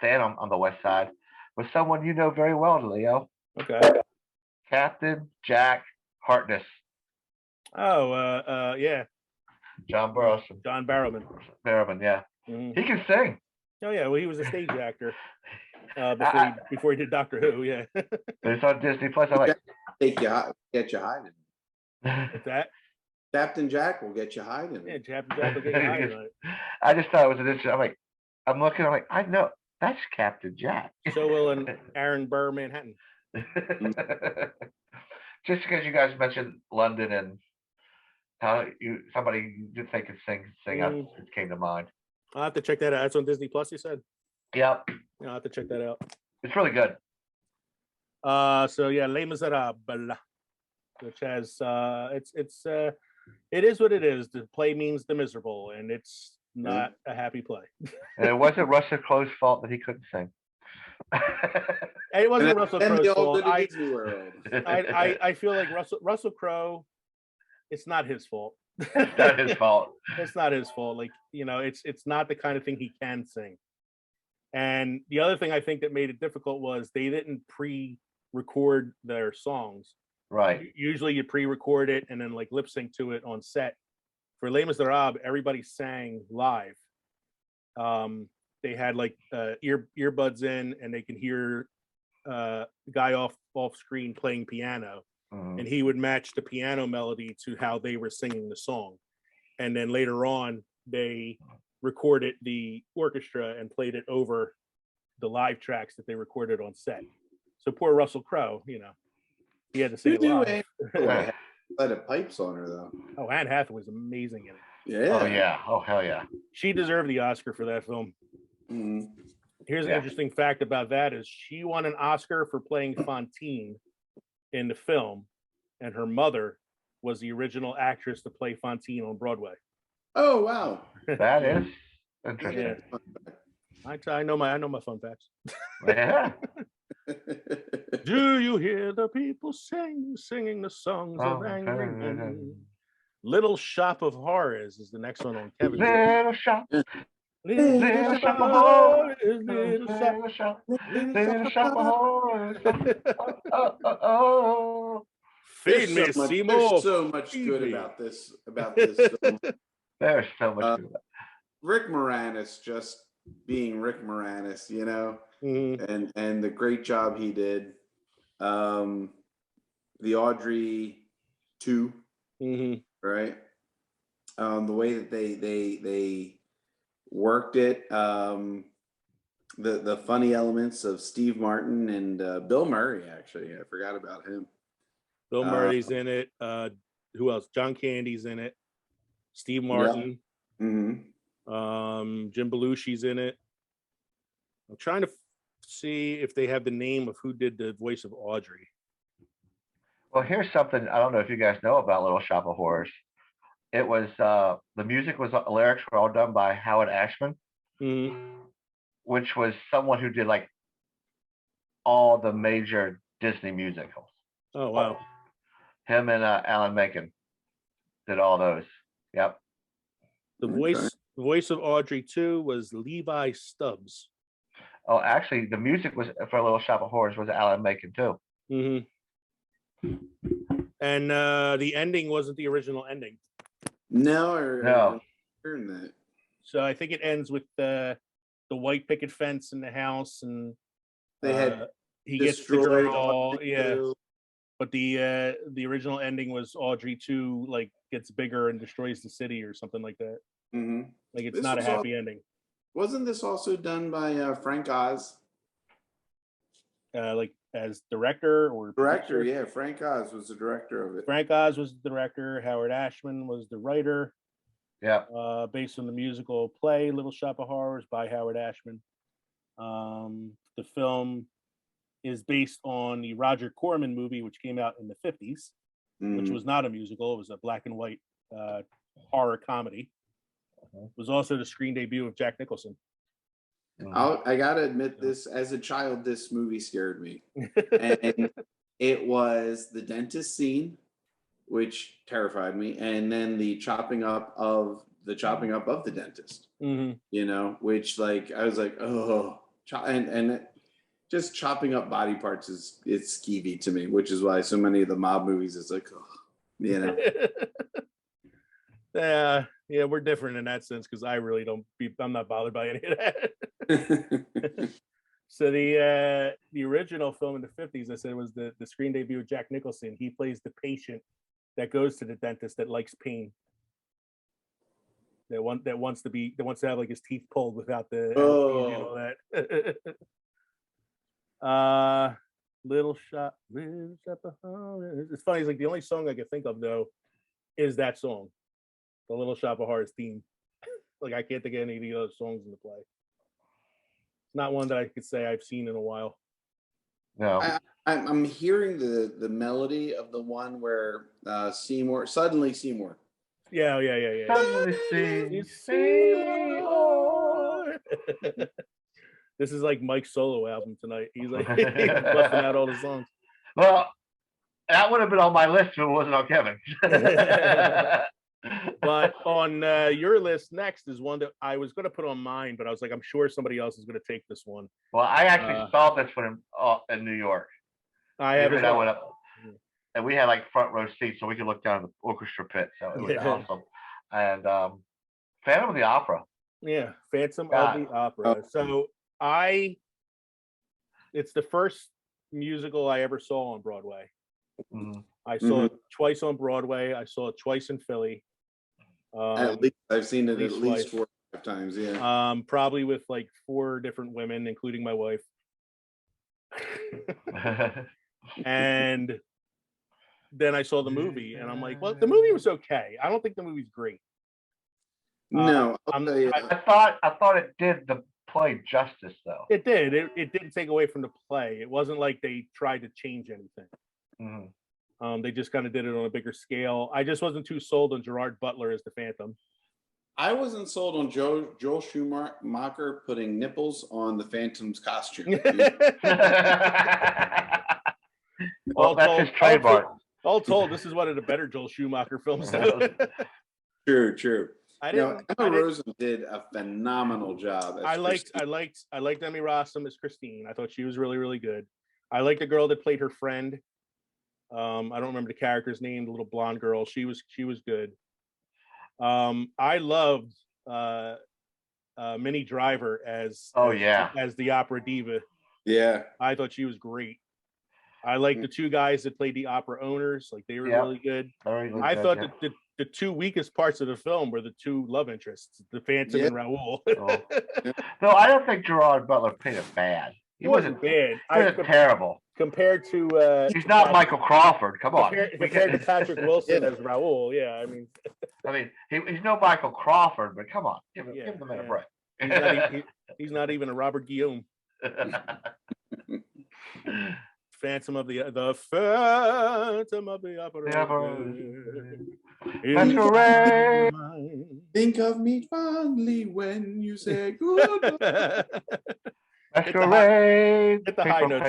Phantom on the West Side, was someone you know very well, Leo. Okay. Captain Jack Harkness. Oh, yeah. John Burrowson. John Barrowman. Barrowman, yeah. He can sing. Oh yeah, well he was a stage actor before he did Doctor Who. Yeah. It's on Disney Plus. I'm like, Get you hiding. What's that? Captain Jack will get you hiding. Yeah, Captain Jack will get you high tonight. I just thought it was an interesting. I'm looking. I'm like, I know that's Captain Jack. So will an Aaron Burr Manhattan. Just because you guys mentioned London and how somebody you think could sing, it came to mind. I'll have to check that out. That's on Disney Plus, you said? Yep. Yeah, I'll have to check that out. It's really good. So yeah, Les Miserables, which has it is what it is. The play means the miserable, and it's not a happy play. And it wasn't Russell Crowe's fault that he couldn't sing. It wasn't Russell Crowe's fault. I feel like Russell Crowe, it's not his fault. It's not his fault. It's not his fault. Like, it's not the kind of thing he can sing. And the other thing I think that made it difficult was they didn't pre-record their songs. Right. Usually you pre-record it and then like lip sync to it on set. For Les Miserables, everybody sang live. They had like earbuds in, and they can hear the guy off screen playing piano, and he would match the piano melody to how they were singing the song. And then later on, they recorded the orchestra and played it over the live tracks that they recorded on set. So poor Russell Crowe, he had to sing it live. Let it pipes on her though. Oh, Anne Hathaway was amazing in it. Yeah. Oh yeah. Oh hell yeah. She deserved the Oscar for that film. Mm-hmm. Here's an interesting fact about that is she won an Oscar for playing Fantine in the film, and her mother was the original actress to play Fantine on Broadway. Oh wow. That is interesting. Yeah. I know my fun facts. Yeah. Do you hear the people singing the songs of angry men? Little Shop of Horrors is the next one on Kevin's Little shop. Little Shop of Horrors. Little Shop of horrors. Oh. Feed me, Seymour. There's so much good about this film. There's so much good about it. Rick Moranis just being Rick Moranis, and the great job he did. The Audrey 2, right? The way that they worked it, the funny elements of Steve Martin and Bill Murray. Actually, I forgot about him. Bill Murray's in it. Who else? John Candy's in it. Steve Martin. Yep. Jim Belushi's in it. I'm trying to see if they have the name of who did the voice of Audrey. Well, here's something I don't know if you guys know about Little Shop of Horrors. It was the lyrics were all done by Howard Ashman, which was someone who did like all the major Disney musicals. Oh wow! Him and Alan Menken did all those. Yep. The voice of Audrey 2 was Levi Stubbs. Oh, actually, the music was for Little Shop of Horrors was Alan Menken too. And the ending wasn't the original ending. No. Hearing that. So I think it ends with the white picket fence in the house, and they had he gets the girl. Yeah. But the original ending was Audrey 2 like gets bigger and destroys the city or something like that. Like it's not a happy ending. Wasn't this also done by Frank Oz? Like as director or director? Yeah, Frank Oz was the director of it. Frank Oz was the director. Howard Ashman was the writer. Yeah. Based on the musical play Little Shop of Horrors by Howard Ashman. The film is based on the Roger Corman movie, which came out in the 50s, which was not a musical. It was a black and white horror comedy. It was also the screen debut of Jack Nicholson. I gotta admit, this as a child, this movie scared me, and it was the dentist scene, which terrified me, and then the chopping up of the dentist. Which like I was like, oh, and just chopping up body parts it's skeevy to me, which is why so many of the mob movies is like, Yeah, we're different in that sense because I really I'm not bothered by any of that. So the original film in the 50s, I said, was the screen debut of Jack Nicholson. He plays the patient that goes to the dentist that likes pain. That wants to have like his teeth pulled without the anesthesia and all that. Little Shop lives at the Horrors. It's funny. It's like the only song I can think of though is that song, the Little Shop of Horrors theme. Like I can't think of any of the other songs in the play. It's not one that I could say I've seen in a while. No. I'm hearing the melody of the one where Suddenly Seymour. Yeah. Suddenly Seymour. This is like Mike's solo album tonight. He's like he's busting out all the songs. Well, that would have been on my list if it wasn't on Kevin's. But on your list next is one that I was going to put on mine, but I was like, I'm sure somebody else is going to take this one. Well, I actually saw this one in New York. I have. I went up, and we had like front row seats, so we could look down the orchestra pit. So it was awesome. And Phantom of the Opera. Yeah, Phantom of the Opera. So it's the first musical I ever saw on Broadway. Mm-hmm. I saw it twice on Broadway. I saw it twice in Philly. At least I've seen it at least 4 or 5 times. Yeah. Probably with like 4 different women, including my wife. And then I saw the movie, and I'm like, well, the movie was okay. I don't think the movie's great. No, I thought it did the play justice, though. It did. It didn't take away from the play. It wasn't like they tried to change anything. Mm-hmm. They just kind of did it on a bigger scale. I just wasn't too sold on Gerard Butler as the Phantom. I wasn't sold on Joel Schumacher putting nipples on the Phantom's costume. Well, that's his trademark. All told, this is one of the better Joel Schumacher films. True. Emma Rosen Rosen did a phenomenal job. I liked Emmy Rossum as Christine. I thought she was really, really good. I liked the girl that played her friend. I don't remember the character's name, the little blonde girl. She was good. I loved Minnie Driver as the opera diva. Yeah. I thought she was great. I liked the 2 guys that played the opera owners. Like they were really good. I thought that the 2 weakest parts of the film were the 2 love interests, the Phantom and Raoul. No, I don't think Gerard Butler played it bad. He wasn't bad. He wasn't terrible. Compared to he's not Michael Crawford. Come on. Compared to Patrick Wilson as Raoul, yeah. I mean, he's no Michael Crawford, but come on, give the man a break. He's not even a Robert Guillaume. Phantom of the Opera. Masquerade. Think of me fondly when you say goodbye. Masquerade. Hit the high notes,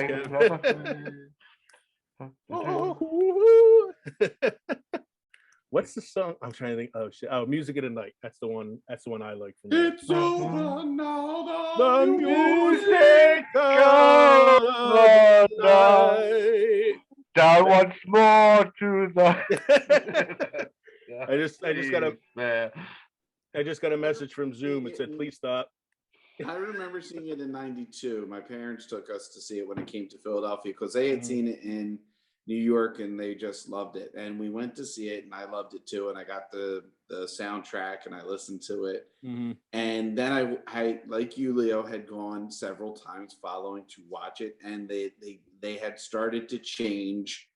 What's the song? I'm trying to think. Oh shit! Oh, Music of the Night. That's the one I like. From it's over now. The music of the night. Down once more to the. I just got a message from Zoom. It said, "Please stop." I remember seeing it in '92. My parents took us to see it when it came to Philadelphia because they had seen it in New York and they just loved it. And we went to see it and I loved it too. And I got the soundtrack and I listened to it. Mm-hmm. And then I, like you, Leo, had gone several times following to watch it. And they had started to change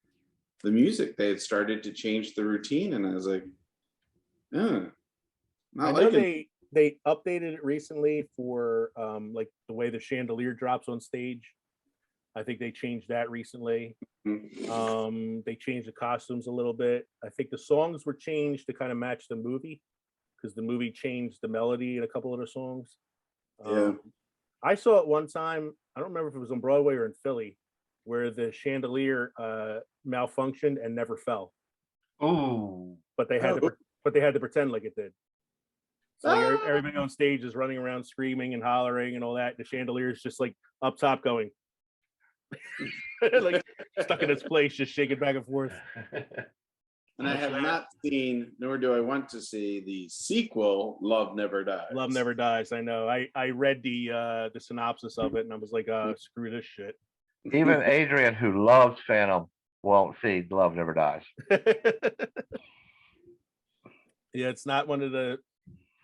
the music. They had started to change the routine. And I was like, they updated it recently for like the way the chandelier drops on stage. I think they changed that recently. They changed the costumes a little bit. I think the songs were changed to kind of match the movie because the movie changed the melody in a couple of the songs. I saw it one time. I don't remember if it was on Broadway or in Philly, where the chandelier malfunctioned and never fell. Ooh! But they had to pretend like it did. So like everybody on stage is running around screaming and hollering and all that. The chandelier is just like up top going. Like stuck in its place, just shaking back and forth. And I have not seen, nor do I want to see, the sequel, Love Never Dies. Love Never Dies. I know. I read the synopsis of it, and I was like, screw this shit. Even Adrian, who loves Phantom, Well, see, love never dies. Yeah, it's not one of the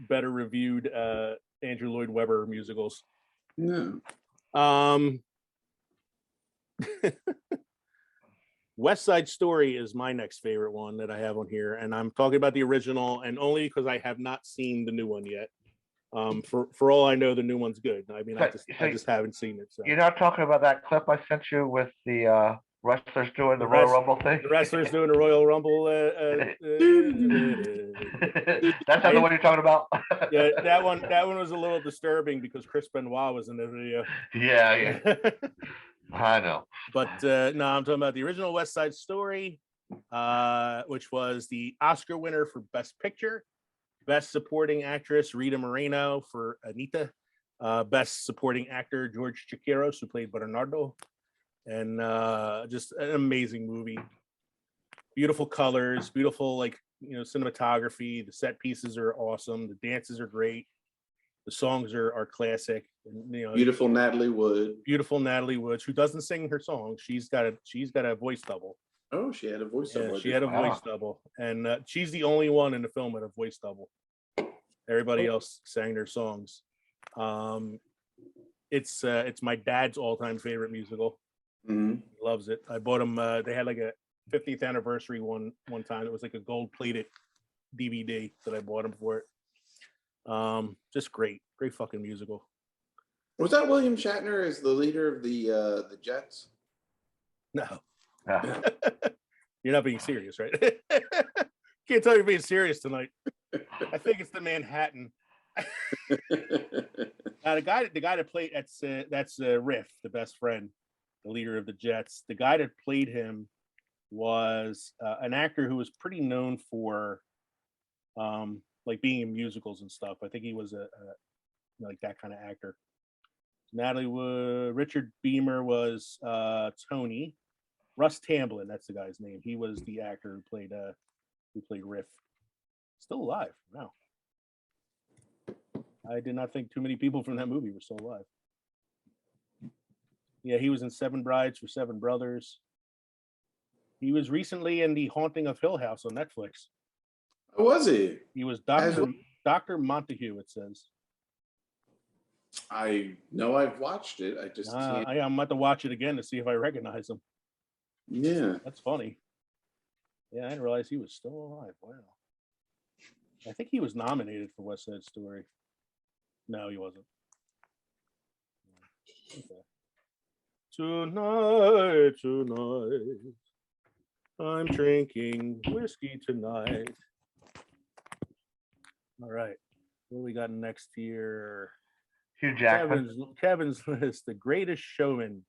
better reviewed Andrew Lloyd Webber musicals. No. West Side Story is my next favorite one that I have on here, and I'm talking about the original, and only because I have not seen the new one yet. For all I know, the new one's good. I mean, I just haven't seen it. So. You're not talking about that clip I sent you with the wrestlers doing the Royal Rumble thing? The wrestlers doing the Royal Rumble. That's not the one you're talking about? Yeah, that one was a little disturbing because Chris Benoit was in the video. Yeah. I know. But no, I'm talking about the original West Side Story, which was the Oscar winner for Best Picture, Best Supporting Actress Rita Moreno for Anita, Best Supporting Actor George Chakiros, who played Bernardo, and just an amazing movie. Beautiful colors, beautiful cinematography. The set pieces are awesome. The dances are great. The songs are classic. And, Beautiful Natalie Wood. Beautiful Natalie Woods, who doesn't sing her songs. She's got a voice double. Oh, she had a voice double. Yeah, she had a voice double, and she's the only one in the film with a voice double. Everybody else sang their songs. It's my dad's all-time favorite musical. Mm-hmm. He loves it. I bought him. They had like a 50th anniversary one time. It was like a gold-plated DVD that I bought him for it. Just great fucking musical. Was that William Shatner as the leader of the Jets? No. You're not being serious, right? Can't tell you're being serious tonight. I think it's the Manhattan. Now the guy that played that's Riff, the best friend, the leader of the Jets. The guy that played him was an actor who was pretty known for like being in musicals and stuff. I think he was a like that kind of actor. Natalie Wood, Richard Beamer was Tony. Russ Tamblyn, that's the guy's name. He was the actor who played Riff. Still alive. Wow. I did not think too many people from that movie were still alive. Yeah, he was in Seven Brides for Seven Brothers. He was recently in The Haunting of Hill House on Netflix. Oh, was he? He was Dr. Montague, it says. I know I've watched it. I just can't. I'm about to watch it again to see if I recognize him. Yeah. That's funny. Yeah, I didn't realize he was still alive. Wow. I think he was nominated for West Side Story. No, he wasn't. Okay. Tonight, I'm drinking whiskey tonight. All right. What we got next here? Hugh Jackman. Kevin's list, The Greatest Showman.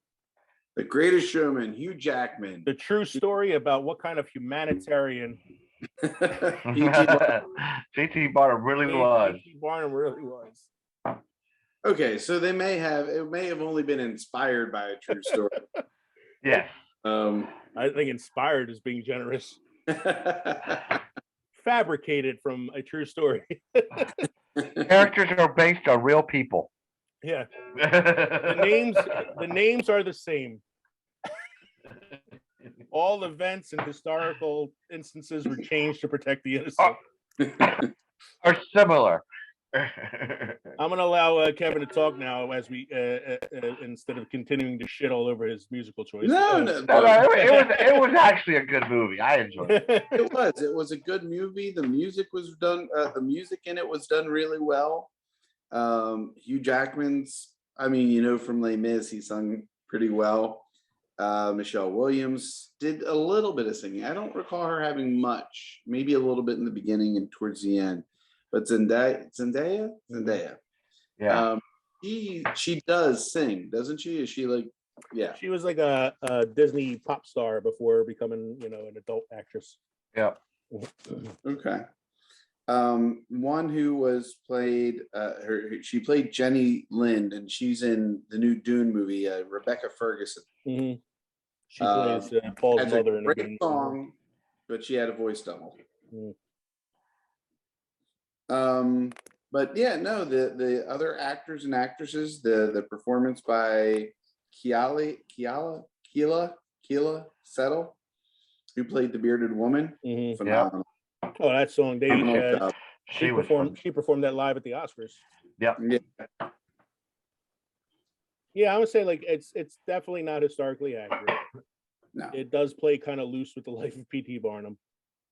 The Greatest Showman, Hugh Jackman. The true story about what kind of humanitarian J.T. Barnum really was. J.T. Barnum really was. Okay, so it may have only been inspired by a true story. Yes. I think inspired is being generous. Fabricated from a true story. Characters are based on real people. Yeah. The names are the same. All events and historical instances were changed to protect the innocent. Are similar. Mm-hmm. I'm going to allow Kevin to talk now as we instead of continuing to shit all over his musical choice. No, it was actually a good movie. I enjoyed it. It was a good movie. The music was done. The music in it was done really well. Hugh Jackman's, from Les Mis, he sung pretty well. Michelle Williams did a little bit of singing. I don't recall her having much, maybe a little bit in the beginning and towards the end. But Zendaya. Yeah. She does sing, doesn't she? Is she like, yeah? She was like a Disney pop star before becoming, an adult actress. Yeah. Okay. One who was played, she played Jenny Lind, and she's in the new Dune movie. Rebecca Ferguson. Mm-hmm. She plays Paul's mother in the Dune song, but she had a voice double. Mm. But yeah, no, the other actors and actresses, the performance by Keela Settle, Who played the bearded woman? Mhm. Phenomenal. Oh, that song. Phenomenal job. She was performed. fun. She performed that live at the Oscars. Yep. Yeah. Yeah, I would say like it's definitely not historically accurate. No. It does play kind of loose with the life of P.T. Barnum,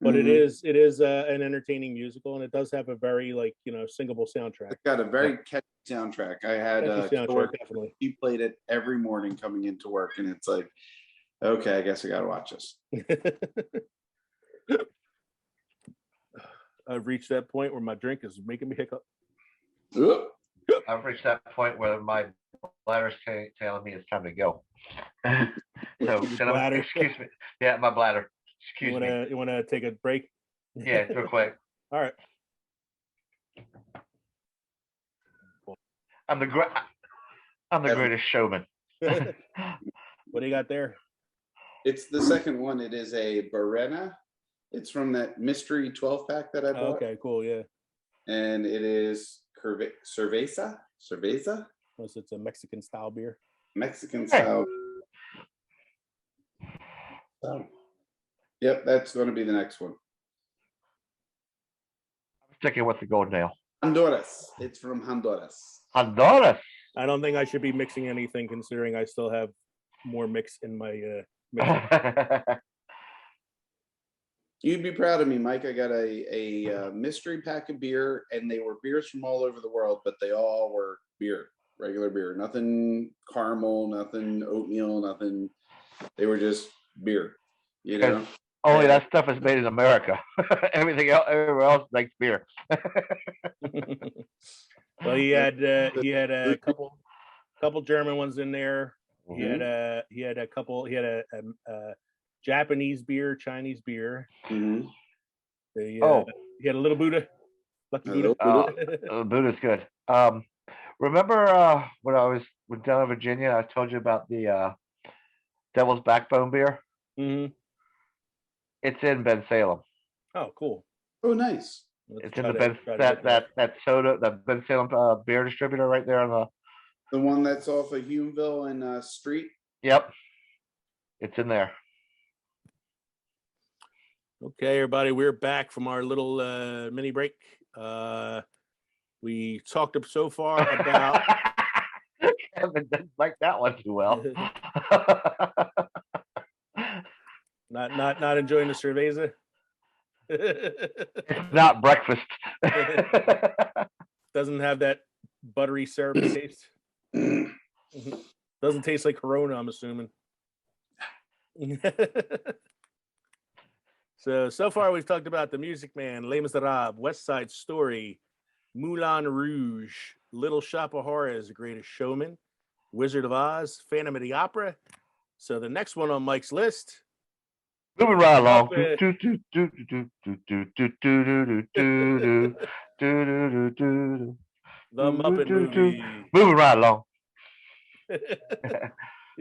but it Mhm. is an entertaining musical, and it does have a very like singable soundtrack. It's got a very catchy soundtrack. I had Catchy soundtrack, coworker, definitely. he played it every morning coming into work, and it's like, okay, I guess I gotta watch this. I've reached that point where my drink is making me hiccup. Oop. I've reached that point where my bladder's telling me it's time to go. So, Your bladder. excuse me. Yeah, my bladder. Excuse me. You wanna take a break? Yeah, real quick. All right. I'm the greatest showman. What do you got there? It's the second one. It is a Barena. It's from that mystery 12-pack that I bought. Okay, cool. Yeah. And it is cerveza. Unless it's a Mexican style beer. Mexican style. Oh. Yep, that's going to be the next one. I'm sticking with the gold nail. Honduras. It's from Honduras. Honduras. I don't think I should be mixing anything, considering I still have more mix in my mixer. You'd be proud of me, Mike. I got a mystery pack of beer, and they were beers from all over the world, but they all were beer, regular beer. Nothing caramel, nothing oatmeal, nothing. They were just beer, you know. Only that stuff is made in America. Everything else, everywhere else makes beer. Well, he had a couple German ones in there. He had a couple. He had a Japanese beer, Chinese beer. Mm-hmm. He had a little Buddha. Lucky Buddha. Buddha's good. Remember when I was down in Virginia, I told you about the Devil's Backbone beer? Mm-hmm. It's in Ben Salem. Oh, cool. Oh, nice. It's in the that soda, the Ben Salem beer distributor right there on the one that's off of Humeville and Street. Yep, it's in there. Okay, everybody, we're back from our little mini break. We talked so far about. Kevin didn't like that one too well. Not enjoying the cerveza. It's not breakfast. Doesn't have that buttery syrup taste. Doesn't taste like Corona, I'm assuming. So far we've talked about The Music Man, Les Miserables, West Side Story, Moulin Rouge, Little Shop of Horrors, The Greatest Showman, Wizard of Oz, Phantom of the Opera. So the next one on Mike's list. Moving right along. The Muppet Movie. Moving right along. You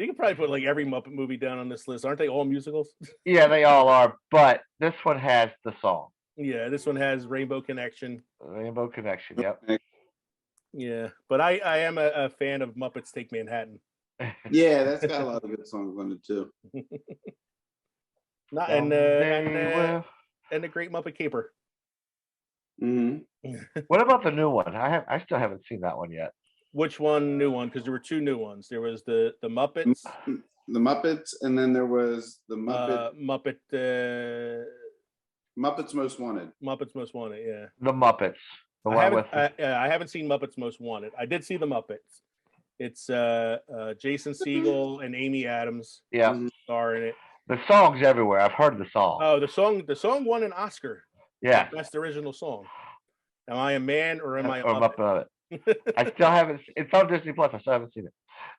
can probably put like every Muppet movie down on this list. Aren't they all musicals? Yeah, they all are. But this one has the song. Yeah, this one has Rainbow Connection. Rainbow Connection, yep. Yeah, but I am a fan of Muppets Take Manhattan. Yeah, that's got a lot of good songs on it too. And the Great Muppet Caper. Mm-hmm. What about the new one? I still haven't seen that one yet. Which one? New one? Because there were two new ones. There was the Muppets, the Muppets, and then there was the Muppets Most Wanted. Muppets Most Wanted, yeah. The Muppets. I haven't seen Muppets Most Wanted. I did see the Muppets. It's Jason Segel and Amy Adams. Yeah, star in it. The song's everywhere. I've heard the song. Oh, the song won an Oscar. Yeah, best original song. Am I a man or am I a Muppet? I still haven't. It's on Disney Plus. I still haven't seen it.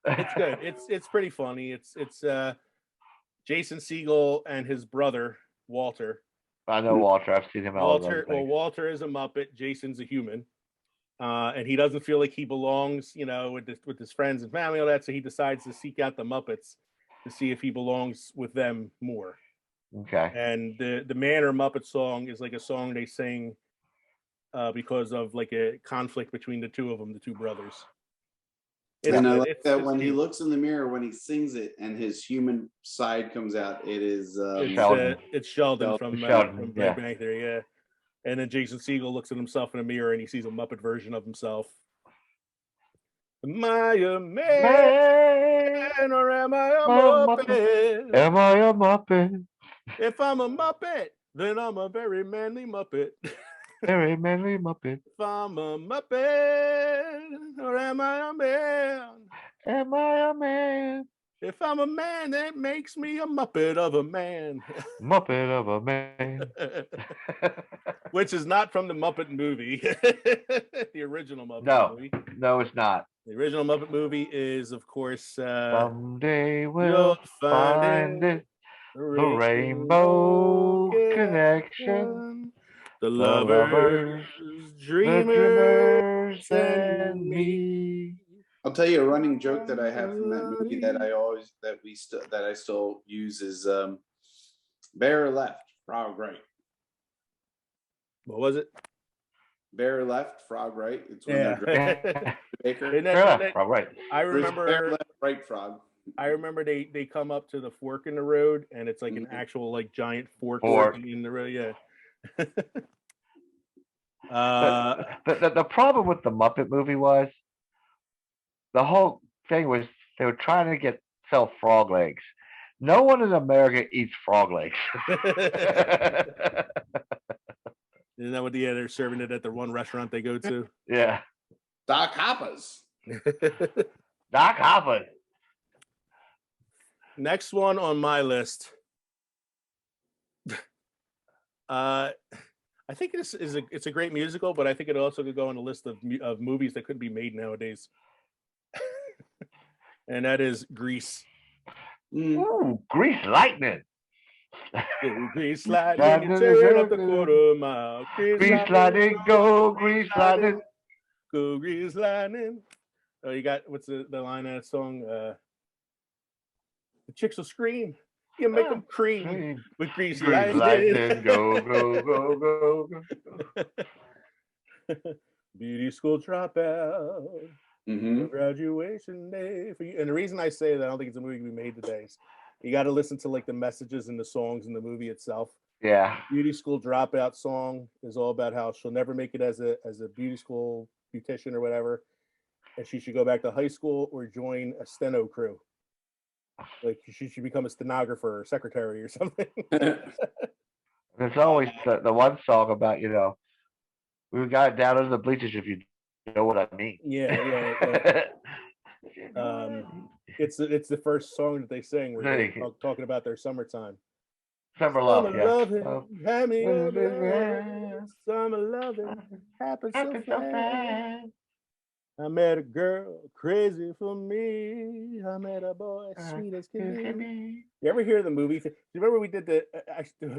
It's good. It's pretty funny. It's Jason Segel and his brother Walter. I know Walter. I've seen him. Walter is a Muppet. Jason's a human, and he doesn't feel like he belongs, with his friends and family, all that. So he decides to seek out the Muppets to see if he belongs with them more. Okay. And the Man or Muppet song is like a song they sing because of like a conflict between the two of them, the two brothers. And I like that when he looks in the mirror, when he sings it and his human side comes out, it is it's Sheldon from Sheldon, Big Bang Theory, yeah. And then Jason Segel looks at himself in a mirror and he sees a Muppet version of himself. Am I a man or am I a Muppet? Am I a Muppet? If I'm a Muppet, then I'm a very manly Muppet. Very manly Muppet. If I'm a Muppet or am I a man? Am I a man? If I'm a man, that makes me a Muppet of a man. Muppet of a man. Which is not from the Muppet movie. The original Muppet movie. No, it's not. The original Muppet movie is, of course, Someday we'll find it. The Rainbow Connection. The lovers, dreamers, and me. I'll tell you a running joke that I have from that movie that I still use is bear left, frog right. What was it? Bear left, frog right. It's when they're Baker. Frog right. I remember bear left, right, frog. I remember they come up to the fork in the road and it's like an actual like giant fork in the road. Yeah. The problem with the Muppet movie was the whole thing was they were trying to sell frog legs. No one in America eats frog legs. Isn't that what they're serving it at the one restaurant they go to? Yeah. Doc Hopper's. Doc Hopper. Next one on my list. I think it's a great musical, but I think it also could go on a list of movies that could be made nowadays. And that is Grease. Ooh, Grease Lightning. Grease Lightning, you turn up the quarter mile. Grease Lightning, go Grease Lightning. Go Grease Lightning. Oh, you got, what's the line of that song? The chicks will scream. You make them cream with Grease Lightning. Go, go, go, go, go. Beauty school dropout. Mm-hmm. Graduation day for you. And the reason I say that I don't think it's a movie we made today is you got to listen to like the messages and the songs in the movie itself. Yeah. Beauty school dropout song is all about how she'll never make it as a beauty school beautician or whatever, and she should go back to high school or join a steno crew. Like she should become a stenographer or secretary or something. There's always the one song about, we got it down under the bleachers if you know what I mean. Yeah. It's the first song that they sing where they're talking about their summertime. Summer love, Summer loving happens so fast. I met a girl crazy for me. I met a boy sweet as can be. You ever hear the movie? Do you remember we did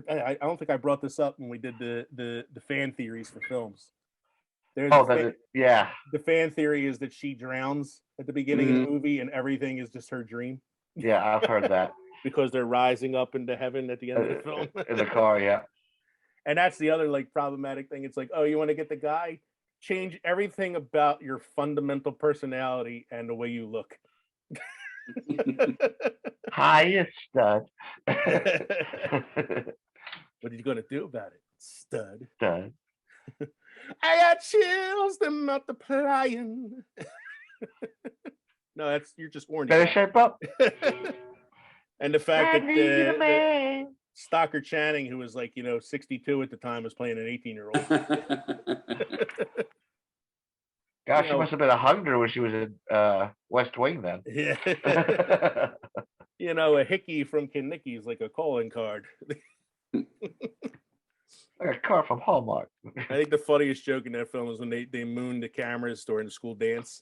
I don't think I brought this up when we did the fan theories for films. The fan theory is that she drowns at the beginning of the movie and everything is just her dream. Yeah, I've heard that. Because they're rising up into heaven at the end of the film. In the car, yeah. And that's the other like problematic thing. It's like, oh, you want to get the guy? Change everything about your fundamental personality and the way you look. Hi, stud. What are you going to do about it, stud? Stud. I got chills, they're multiplying. No, you're just horny. Better shape up. And the fact that Stockard Channing, who was like, 62 at the time, was playing an 18-year-old. Gosh, she must have been 100 when she was in West Wing then. Yeah. A hickey from Kinnicky is like a calling card. Like a card from Hallmark. I think the funniest joke in that film is when they moon the cameras during the school dance.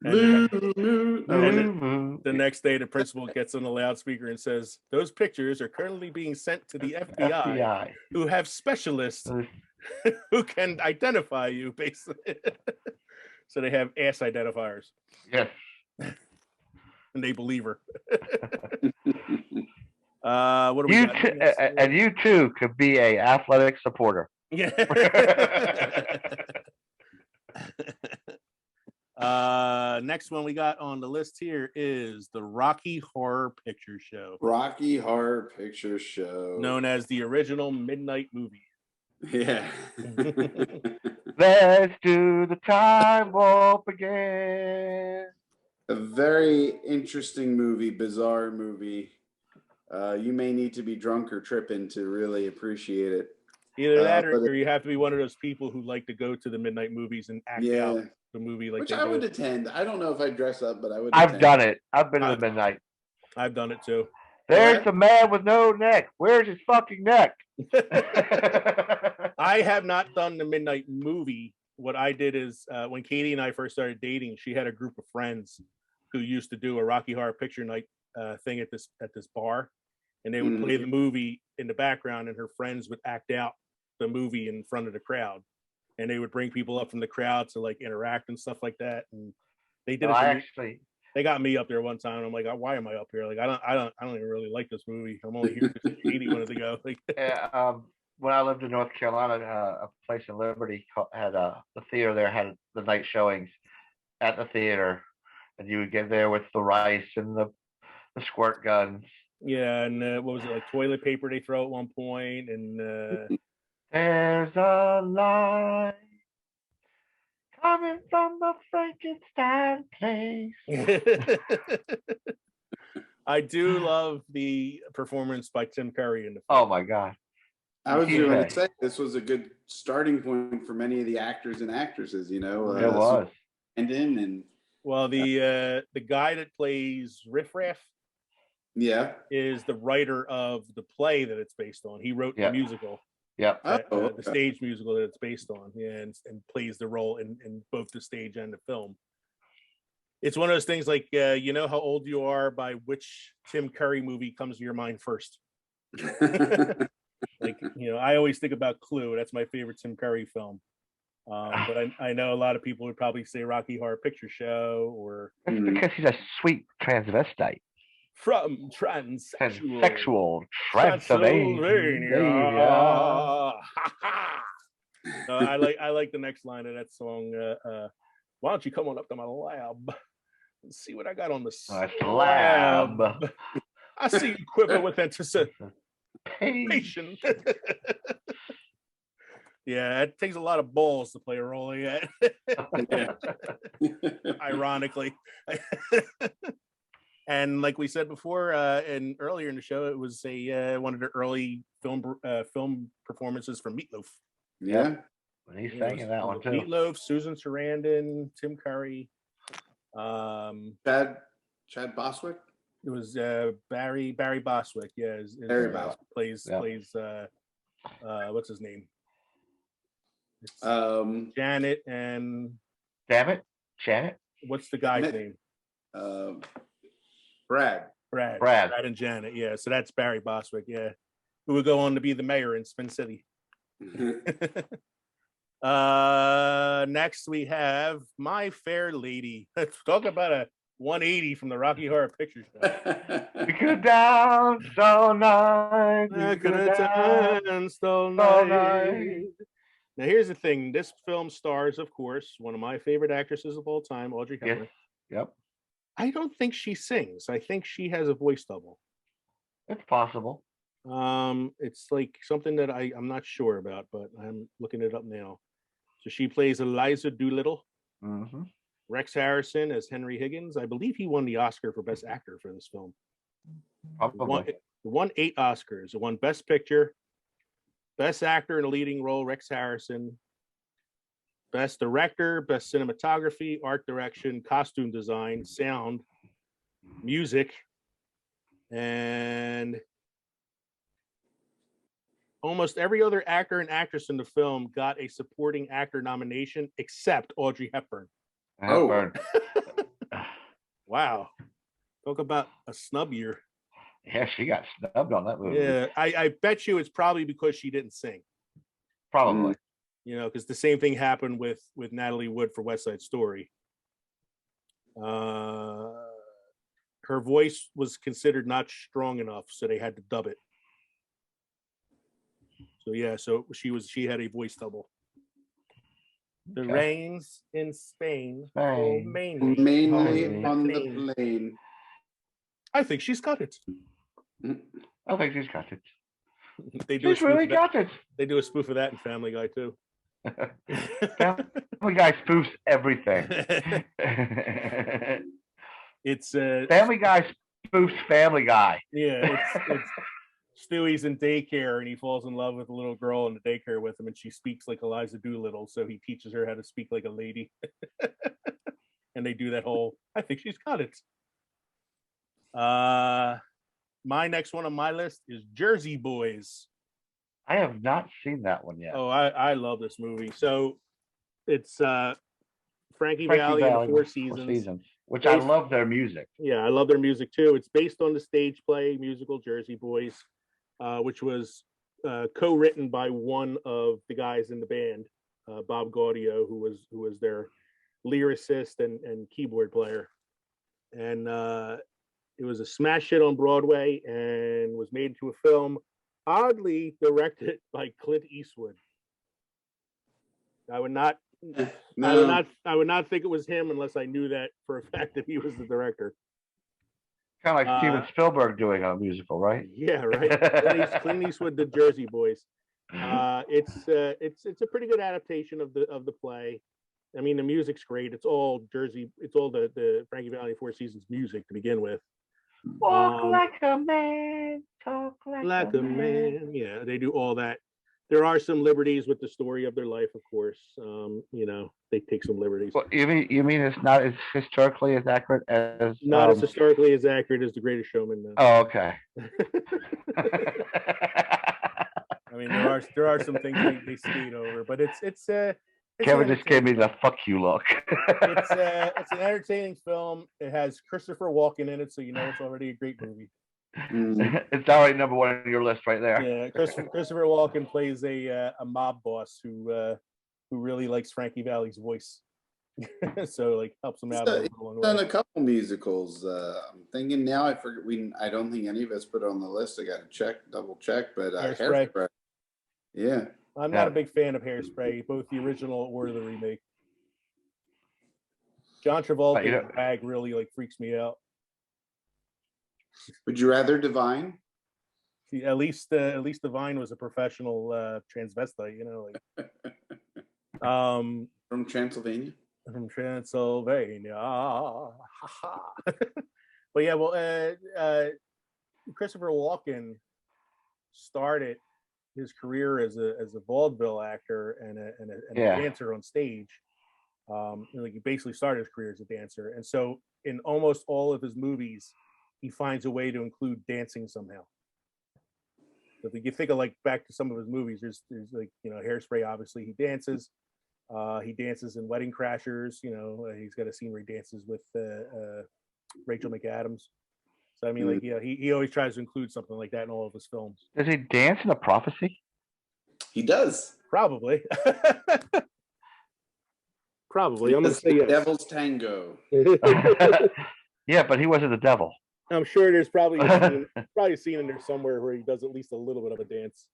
And the next day, the principal gets on the loudspeaker and says, "Those pictures are currently being sent to the FBI. Who have specialists who can identify you, basically." So they have ass identifiers. Yes. And they believe her. What do we got? And you too could be a athletic supporter. Yeah. Next one we got on the list here is the Rocky Horror Picture Show, Rocky Horror Picture Show. known as the original Midnight Movie. Yeah. Let's do the time warp again. A very interesting movie, bizarre movie. You may need to be drunk or tripping to really appreciate it. Either that but or you have to be one of those people who like to go to the midnight movies and act out the movie like which they I do. would attend. I don't know if I dress up, but I would. I've attend. done it. I've been to the midnight. I've done it too. There's the man with no neck. Where's his fucking neck? I have not done the midnight movie. What I did is when Katie and I first started dating, she had a group of friends who used to do a Rocky Horror Picture Night thing at this bar, and they would play the movie in the background, and her friends would act out the movie in front of the crowd, and they would bring people up from the crowd to like interact and stuff like that. And they did They got me up there one time, and I'm like, why am I up here? Like, I don't even really like this movie. I'm only here because Katie wanted to go. Like, when I lived in North Carolina, a place in Liberty had the theater there had the night showings at the theater, and you would get there with the rice and the squirt guns. Yeah, and what was it, like toilet paper they throw at one point, and there's a line coming from the Frankenstein place. I do love the performance by Tim Curry in the film. Oh my God. I was going to say this was a good starting point for many of the actors and actresses, you know. It was. And well, the guy that plays Riff, is the writer of the play that it's based on. He wrote the musical. Yeah. The stage musical that it's based on. Yeah, and plays the role in both the stage and the film. It's one of those things like, you know how old you are by which Tim Curry movie comes to your mind first. Like, you know, I always think about Clue. That's my favorite Tim Curry film. But I know a lot of people would probably say Rocky Horror Picture Show or... That's because he's a sweet transvestite. From transsexual Transylvania. I like the next line of that song. Why don't you come on up to my lab and see what I got on the lab? I see you quiver with anticipation. Yeah, it takes a lot of balls to play a role like that. Ironically. And like we said before, and earlier in the show, it was one of the early film performances from Meatloaf. Yeah, he's sang in that one too. Meatloaf, Susan Sarandon, Tim Curry, Chad Boswick. It was Barry Boswick. Yeah, Barry Boswick plays what's his name? It's, Janet and Janet. What's the guy's name? Brad and Janet. Yeah, so that's Barry Boswick. Yeah, who would go on to be the mayor in Spin City. Next we have My Fair Lady. Let's talk about a 180 from the Rocky Horror Picture Show. We could have danced all night. I could have danced all night. Now here's the thing. This film stars, of course, one of my favorite actresses of all time, Audrey Hepburn. Yep. I don't think she sings. I think she has a voice double. It's possible. It's like something that I'm not sure about, but I'm looking it up now. So she plays Eliza Doolittle. Mm-hmm. Rex Harrison as Henry Higgins. I believe he won the Oscar for Best Actor for this film. Probably. Won 8 Oscars. It won Best Picture, Best Actor in a Leading Role, Rex Harrison. Best Director, Best Cinematography, Art Direction, Costume Design, Sound, Music, and almost every other actor and actress in the film got a supporting actor nomination except Audrey Hepburn. Hepburn. Wow. Talk about a snub year. Yeah, she got snubbed on that movie. Yeah, I bet you it's probably because she didn't sing. Probably. You know, because the same thing happened with Natalie Wood for West Side Story. Her voice was considered not strong enough, so they had to dub it. So yeah, so she had a voice double. The Okay. rains in Spain. Spain. Mainly Mainly on on the the plane. I think she's got it. I think she's got it. They do a She's spoof really of that. got it. They do a spoof of that in Family Guy too. Family Guy spoofs everything. It's Family Guy spoofs Family Guy. yeah, it's Stewie's in daycare and he falls in love with a little girl in the daycare with him, and she speaks like Eliza Doolittle, so he teaches her how to speak like a lady. And they do that whole, I think she's got it. My next one on my list is Jersey Boys. I have not seen that one yet. Oh, I love this movie. So it's Frankie Frankie Valli and the Valli, Four Seasons. Which I love their music. Yeah, I love their music too. It's based on the stage play musical Jersey Boys, which was co-written by one of the guys in the band, Bob Gaudio, who was their lyricist and keyboard player. And it was a smash hit on Broadway and was made into a film, oddly directed by Clint Eastwood. I would not think it was him unless I knew that for a fact that he was the director. Kind of like Steven Spielberg doing a musical, right? Yeah, right. Clint Eastwood, the Jersey Boys. It's a pretty good adaptation of the play. I mean, the music's great. It's all Jersey. It's all the Frankie Valli Four Seasons music to begin with. Walk like a man, talk like a man. Yeah, they do all that. There are some liberties with the story of their life, of course. They take some liberties. Well, you mean it's not as historically as accurate as Not as historically as accurate as The Greatest Showman. Though. Oh, okay. I mean, there are some things they skate over, but it's Kevin just gave me the fuck you look. it's an entertaining film. It has Christopher Walken in it, so you know it's already a great movie. It's already number one on your list right there. Yeah, Christopher Walken plays a mob boss who really likes Frankie Valli's voice, so like helps him out. Done a couple musicals. I'm thinking now. I forget. I don't think any of us put it on the list. I got to double check. But Hairspray. Yeah. I'm not a big fan of Hairspray, both the original or the remake. John Travolta's bag really like freaks me out. Would you rather Divine? See, at least Divine was a professional transvestite, like from Transylvania. From Transylvania. But yeah, well, Christopher Walken started his career as a vaudeville actor and a dancer on stage. Like he basically started his career as a dancer, and so in almost all of his movies, he finds a way to include dancing somehow. So if you think of like back to some of his movies, there's like Hairspray. Obviously, he dances. He dances in Wedding Crashers. He's got a scene where he dances with Rachel McAdams. So I mean, like, he always tries to include something like that in all of his films. Does he dance in A Prophecy? He does. Probably. Probably. I'm gonna say yes. Devil's Tango. Yeah, but he wasn't the devil. I'm sure there's probably a scene in there somewhere where he does at least a little bit of a dance.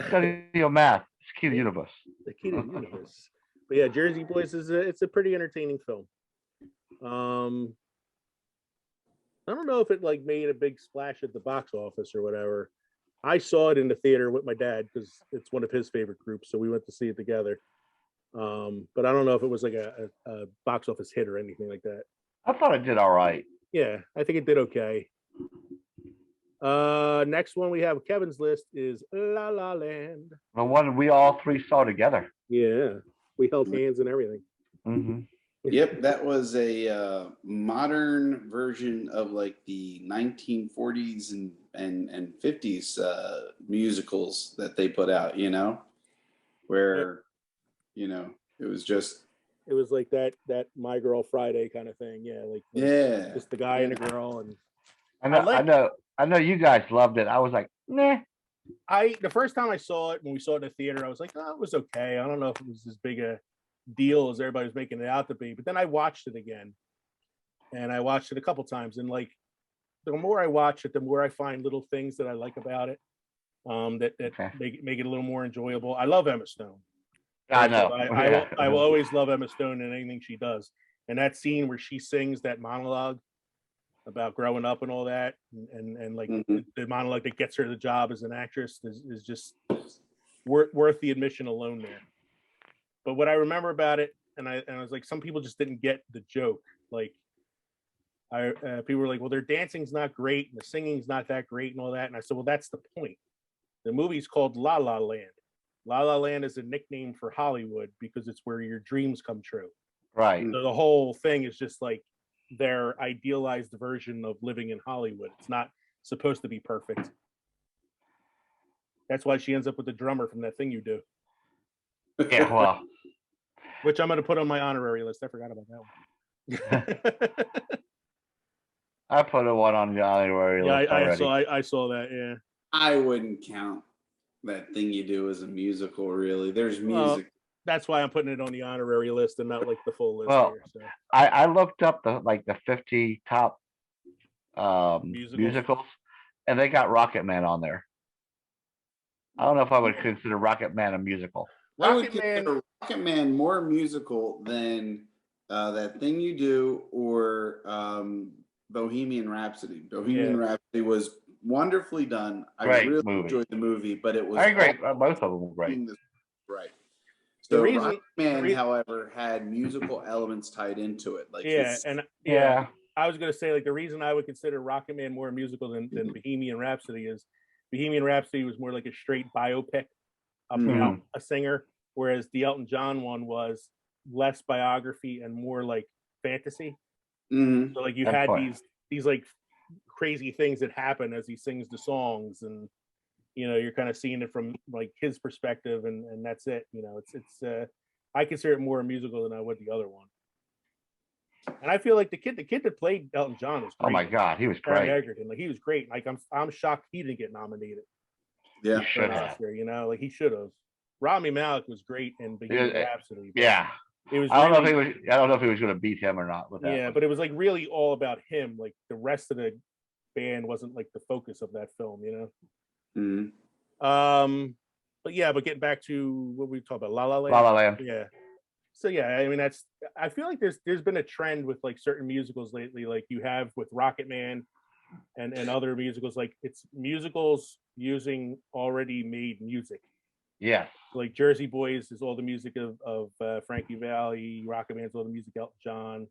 Study your math. It's Key to the Universe. The Key to the Universe. But yeah, Jersey Boys it's a pretty entertaining film. I don't know if it like made a big splash at the box office or whatever. I saw it in the theater with my dad because it's one of his favorite groups, so we went to see it together. But I don't know if it was like a box office hit or anything like that. I thought it did all right. Yeah, I think it did okay. Next one we have Kevin's list is La La Land. The one we all three saw together. Yeah, we held hands and everything. Mm-hmm. Yep, that was a modern version of like the 1940s and 50s musicals that they put out, where, it was just. It was like that My Girl Friday kind of thing. Yeah, like just the guy and a girl. And I know you guys loved it. I was like, nah. The first time I saw it, when we saw it in the theater, I was like, oh, it was okay. I don't know if it was as big a deal as everybody was making it out to be. But then I watched it again, and I watched it a couple times, and like the more I watch it, the more I find little things that I like about it, that make it a little more enjoyable. I love Emma Stone. I know. I will always love Emma Stone in anything she does. And that scene where she sings that monologue about growing up and all that, and like the monologue that gets her the job as an actress is just worth the admission alone there. But what I remember about it, and I was like, some people just didn't get the joke. Like, people were like, well, their dancing's not great and the singing's not that great and all that. And I said, well, that's the point. The movie's called La La Land. La La Land is a nickname for Hollywood because it's where your dreams come true. Right. So the whole thing is just like their idealized version of living in Hollywood. It's not supposed to be perfect. That's why she ends up with the drummer from That Thing You Do. Yeah, well. Which I'm going to put on my honorary list. I forgot about that one. I put a one on the honorary list already. I saw that, yeah. I wouldn't count That Thing You Do as a musical, really. There's music. Well, that's why I'm putting it on the honorary list and not like the full list here. So. I looked up the 50 top musicals, and they got Rocket Man on there. I don't know if I would consider Rocket Man a musical. I would consider Rocket Man more musical than That Thing You Do or Bohemian Rhapsody. Bohemian Rhapsody was wonderfully done. I really enjoyed the movie, but it was great. Both of them were great. Right. So Rocket Man, however, had musical elements tied into it. Like I was going to say, like, the reason I would consider Rocket Man more musical than Bohemian Rhapsody is Bohemian Rhapsody was more like a straight biopic about a singer, whereas the Elton John one was less biography and more like fantasy. So like you had these like crazy things that happen as he sings the songs, and you know, you're kind of seeing it from like his perspective, and that's it. You know, it's I consider it more a musical than I would the other one. And I feel like the kid that played Elton John is great. Oh my God, he was great. Like he was great. Like I'm shocked he didn't get nominated. Yeah, for an Oscar, you know, like he should have. Rami Malek was great in Bohemian Rhapsody. Yeah. It was. I don't know if he was going to beat him or not with that. Yeah, but it was like really all about him. Like the rest of the band wasn't like the focus of that film, you know. But getting back to what we talked about, La La Land. La La Land. Yeah. So yeah, I mean I feel like there's been a trend with like certain musicals lately, like you have with Rocket Man and other musicals, like it's musicals using already made music. Yeah. Like Jersey Boys is all the music of Frankie Valli, Rocket Man's all the music Elton John.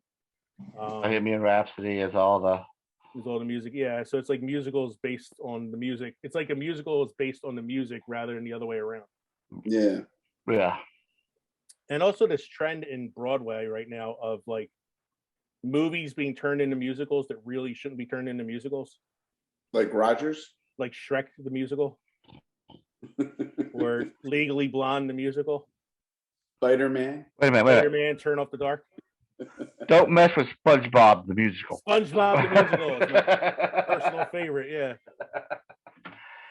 Bohemian Rhapsody is all the music. Yeah, so it's like musicals based on the music. It's like a musical is based on the music rather than the other way around. Yeah. Yeah. And also this trend in Broadway right now of like movies being turned into musicals that really shouldn't be turned into musicals. Like Rogers? Like Shrek the musical. Or Legally Blonde the musical. Spider-Man. Wait a minute. Spider-Man, Turn Off the Dark. Don't mess with SpongeBob the musical. SpongeBob the musical is my personal favorite, yeah.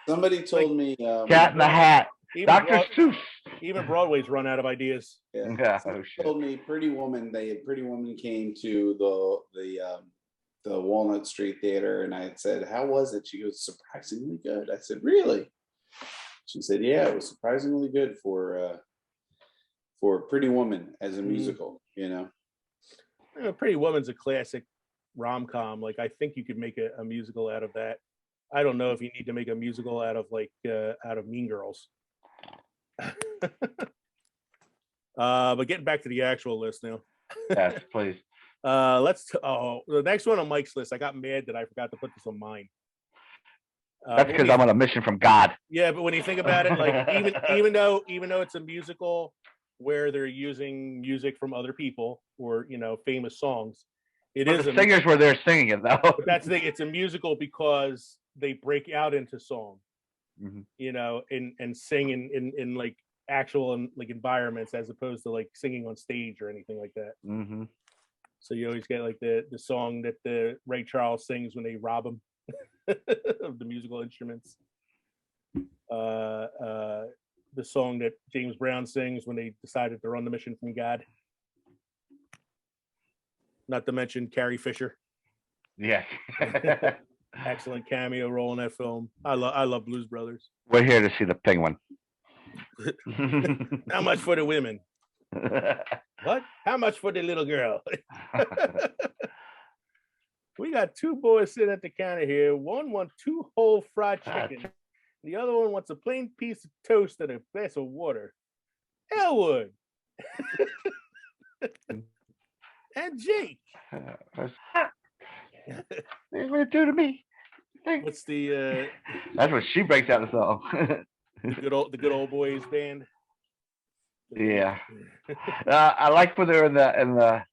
Somebody told me Cat in the Hat. Dr. Seuss. Even Broadway's run out of ideas. Yeah. Told me Pretty Woman came to the Walnut Street Theater, and I had said, how was it? She goes, surprisingly good. I said, really? She said, yeah, it was surprisingly good for Pretty Woman as a musical, you know. Pretty Woman's a classic rom-com. Like I think you could make a musical out of that. I don't know if you need to make a musical out of Mean Girls. But getting back to the actual list now. Yes, please. The next one on Mike's list. I got mad that I forgot to put this on mine. That's because I'm on a mission from God. Yeah, but when you think about it, like even though it's a musical where they're using music from other people or famous songs, the singers were there singing it though. But that's the thing. It's a musical because they break out into song, and sing in like actual like environments as opposed to like singing on stage or anything like that. Mm-hmm. So you always get like the song that the Ray Charles sings when they rob him of the musical instruments. The song that James Brown sings when they decided to run the mission from God. Not to mention Carrie Fisher. Yeah. Excellent cameo role in that film. I love Blues Brothers. We're here to see the penguin. How much for the women? What? How much for the little girl? We got two boys sitting at the counter here. One wants 2 whole fried chicken. The other one wants a plain piece of toast and a glass of water. Elwood. And Jake. What you do to me? What's the That's what she breaks out the song. the good old boys band? Yeah. I like when they're in the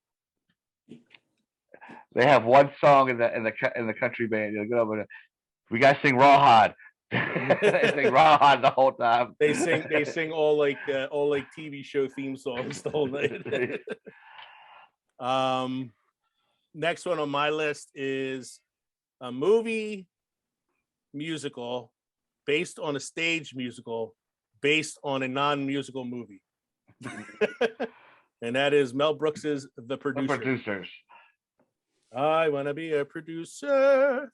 they have one song in the country band. You go over there. We gotta sing Rawhide. They sing Rawhide the whole time. They sing all like TV show theme songs the whole night. Next one on my list is a movie musical based on a stage musical based on a non-musical movie. And that is Mel Brooks's The Producer. The Producers. I want to be a producer.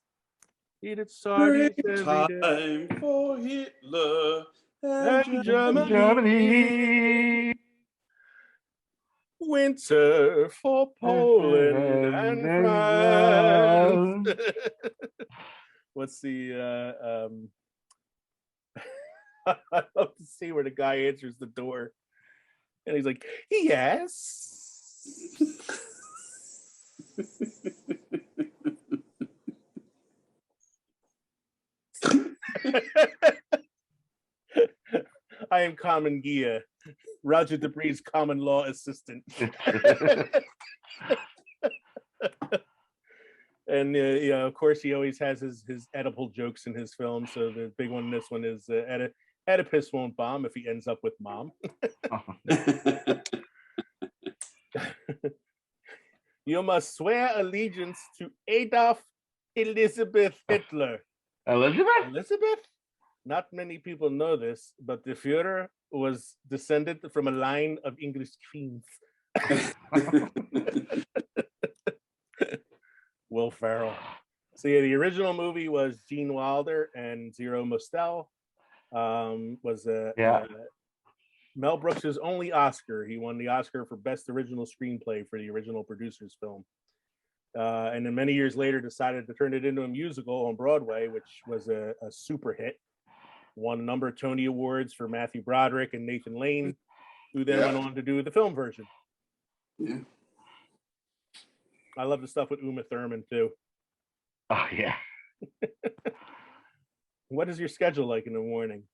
Eat sardines every day. Time for Hitler And Germany. Germany. Winter for Poland and France. What's the I love to see where the guy answers the door and he's like, yes. I am Common Gia, Roger Dupree's common law assistant. And of course, he always has his Oedipal jokes in his film. So the big one in this one is Oedipus won't bomb if he ends up with mom. You must swear allegiance to Adolf Elizabeth Hitler. Elizabeth? Not many people know this, but the Führer was descended from a line of English queens. Will Ferrell. So yeah, the original movie was Gene Wilder and Zero Mostel. Was Mel Brooks' only Oscar. He won the Oscar for Best Original Screenplay for the original producer's film. And then many years later decided to turn it into a musical on Broadway, which was a super hit. Won a number of Tony Awards for Matthew Broderick and Nathan Lane, who then went on to do the film version. Yeah. I love the stuff with Uma Thurman too. Oh yeah. What is your schedule like in the morning?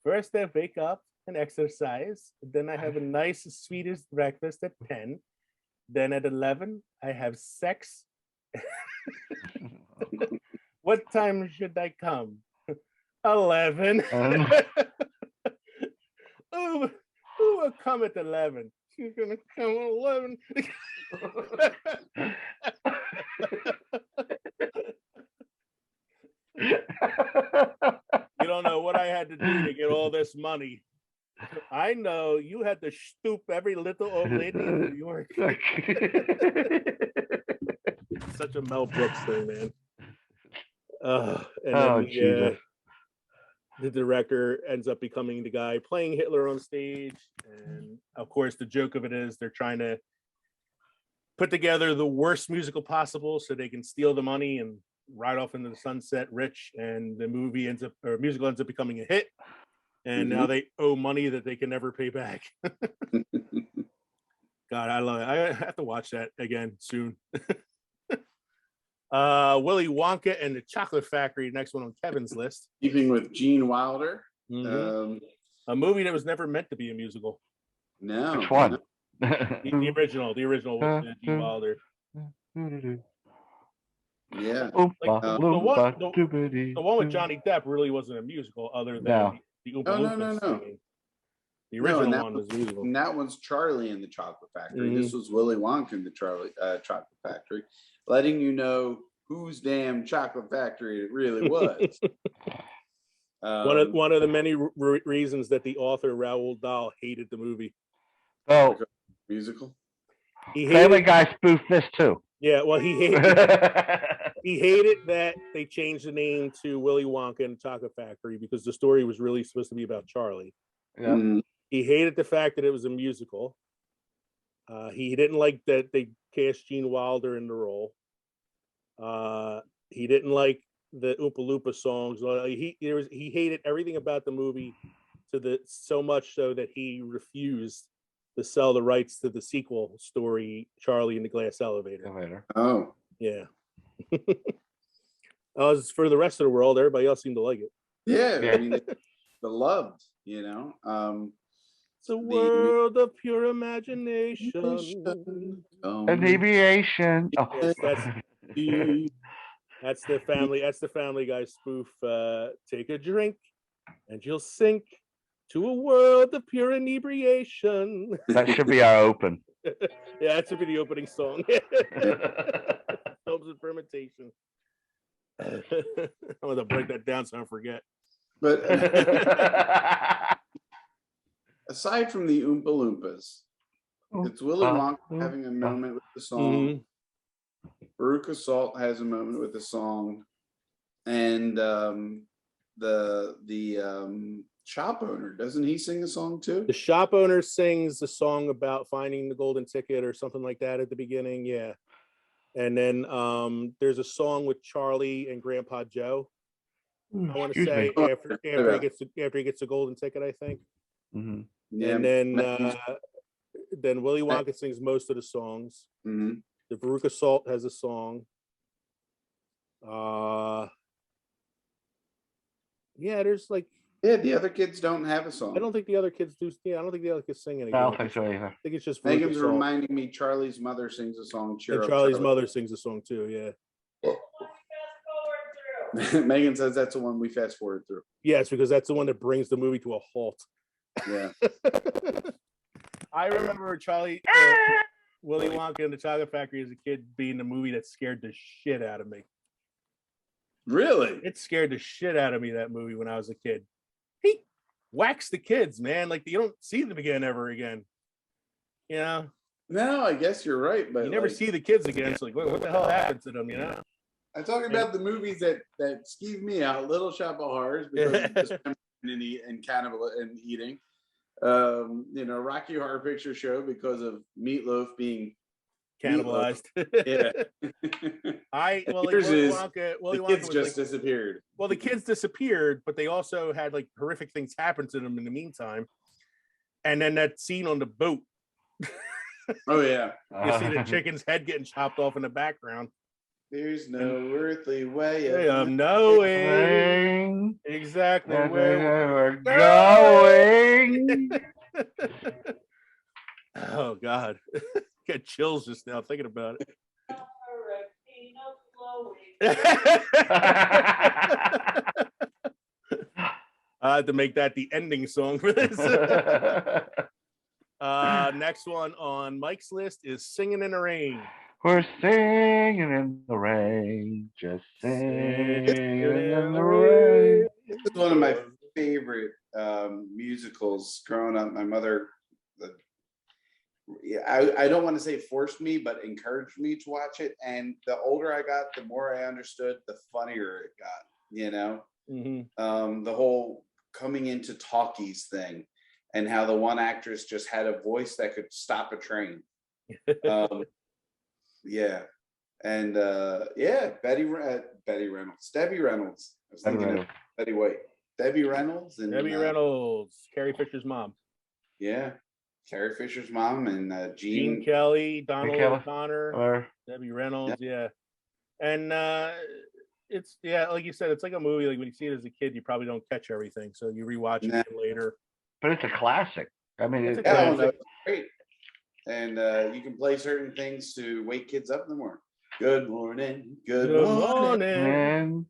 First, I wake up and exercise. Then I have a nice, sweetest breakfast at 10. Then at 11, I have sex. What time should I come? 11. Who will come at 11? She's gonna come at 11. You don't know what I had to do to get all this money. I know you had to stoop every little old lady in New York. Such a Mel Brooks thing, man. The director ends up becoming the guy playing Hitler on stage. And of course, the joke of it is they're trying to put together the worst musical possible so they can steal the money and ride off into the sunset rich. And the musical ends up becoming a hit. And now they owe money that they can never pay back. God, I love it. I have to watch that again soon. Willy Wonka and the Chocolate Factory, next one on Kevin's list. Keeping with Gene Wilder. A movie that was never meant to be a musical. No. Which one? The original Gene Wilder. Yeah. Like, the one with Johnny Depp really wasn't a musical other than the Oompa Loompas singing. The original one was musical. And that one's Charlie and the Chocolate Factory. This was Willy Wonka and the Chocolate Factory, letting you know whose damn chocolate factory it really was. One of the many reasons that the author Roald Dahl hated the movie. Oh, musical. Family Guy spoofed this too. Yeah, well, he hated that they changed the name to Willy Wonka and Chocolate Factory because the story was really supposed to be about Charlie. Yeah. Mhm. He hated the fact that it was a musical. He didn't like that they cast Gene Wilder in the role. He didn't like the Oompa Loompa songs. He hated everything about the movie so much so that he refused to sell the rights to the sequel story, Charlie and the Glass Elevator. Later. Oh, Yeah. As for the rest of the world, everybody else seemed to like it. yeah. Yeah. I mean, it's beloved, you know. It's a world of pure imagination. Abbreviation. Oh. Yes, that's the Family Guy spoof. Take a drink and you'll sink to a world of pure inebriation. That should be our open. Yeah, that should be the opening song. Films and Fermentation. I'm gonna break that down so I forget. But aside from the Oompa Loompas, it's Willy Wonka having a moment with the song. Veruca Salt has a moment with the song, and the shop owner, doesn't he sing a song too? The shop owner sings a song about finding the golden ticket or something like that at the beginning. Yeah. And then there's a song with Charlie and Grandpa Joe. I want to say after he gets the golden ticket, I think. Mm-hmm. Yeah. And then Willy Wonka sings most of the songs. Mm-hmm. The Veruca Salt has a song. Yeah, there's like. Yeah, the other kids don't have a song. I don't think the other kids do. Yeah, I don't think the other kids sing anything. I don't think so either. I think it's just Megan's Veruca Salt. reminding me Charlie's mother sings a song. Cheer And Up, Charlie's Charlie. mother sings a song too. Yeah. Megan says that's the one we fast forward through. Yes, because that's the one that brings the movie to a halt. Yeah. I remember Willy Wonka and the Chocolate Factory as a kid being the movie that scared the shit out of me. Really? It scared the shit out of me, that movie, when I was a kid. He whacks the kids, man. Like, you don't see them again ever again. You know? No, I guess you're right, but You never see the kids again. It's like, what the hell happened to them, you know? I'm talking about the movies that skeeve me out. Little Shop of Horrors because of dismemberment and cannibal and eating. Rocky Horror Picture Show because of Meatloaf being Cannibalized. Yeah. Willy Wonka kids was just disappeared. Well, the kids disappeared, but they also had like horrific things happen to them in the meantime. And then that scene on the boat. Oh yeah. You see the chicken's head getting chopped off in the background. There's no earthly way of knowing exactly where we're going. Oh God. Get chills just now thinking about it. I had to make that the ending song for this. Next one on Mike's list is Singing in the Rain. We're singing in the rain, just singing in the rain. This is one of my favorite musicals growing up. My mother, I don't want to say forced me, but encouraged me to watch it. And the older I got, the more I understood, the funnier it got, you know? Mm-hmm. The whole coming into talkies thing and how the one actress just had a voice that could stop a train. Yeah. And Debbie Reynolds. I was thinking of Betty White. Debbie Reynolds and Debbie Reynolds, Carrie Fisher's mom. Yeah. Carrie Fisher's mom and Gene Kelly, Donald O'Connor, Debbie Reynolds, yeah. And it's like you said, it's like a movie. Like when you see it as a kid, you probably don't catch everything, so you rewatch it later. But it's a classic. I mean, it's great. And you can play certain things to wake kids up in the morning. Good morning. Good morning.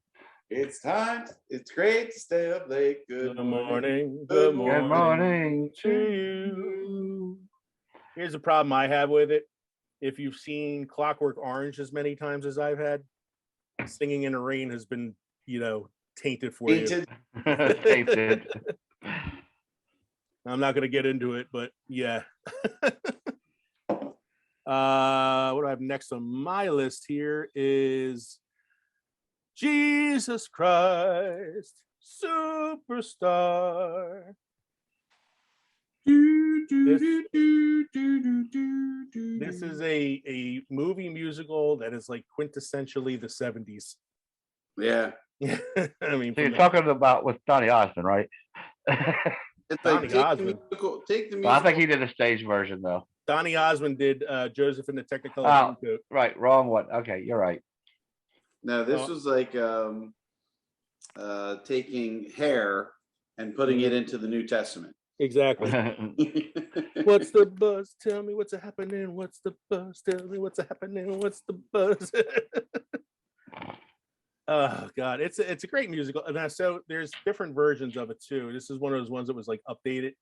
It's time. It's great to stay up late. Good morning. Good morning to you. Here's the problem I have with it. If you've seen Clockwork Orange as many times as I've had, Singing in the Rain has been, tainted for you. Tainted. I'm not going to get into it, but yeah. What do I have next on my list here is Jesus Christ Superstar. This is a movie musical that is like quintessentially the 70s. Yeah. I mean, So you're talking about with Donny Osmond, right? It's Donny like take Osmond. the musical. Well, I think he did a stage version though. Donny Osmond did Joseph and the Technicolor Oh, Dreamcoat. right, wrong one. Okay, you're right. No, this was like taking hair and putting it into the New Testament. Exactly. What's the buzz? Tell me what's happening. What's the buzz? Tell me what's happening. What's the buzz? Oh God, it's a great musical, and so there's different versions of it too. This is one of those ones that was like updated.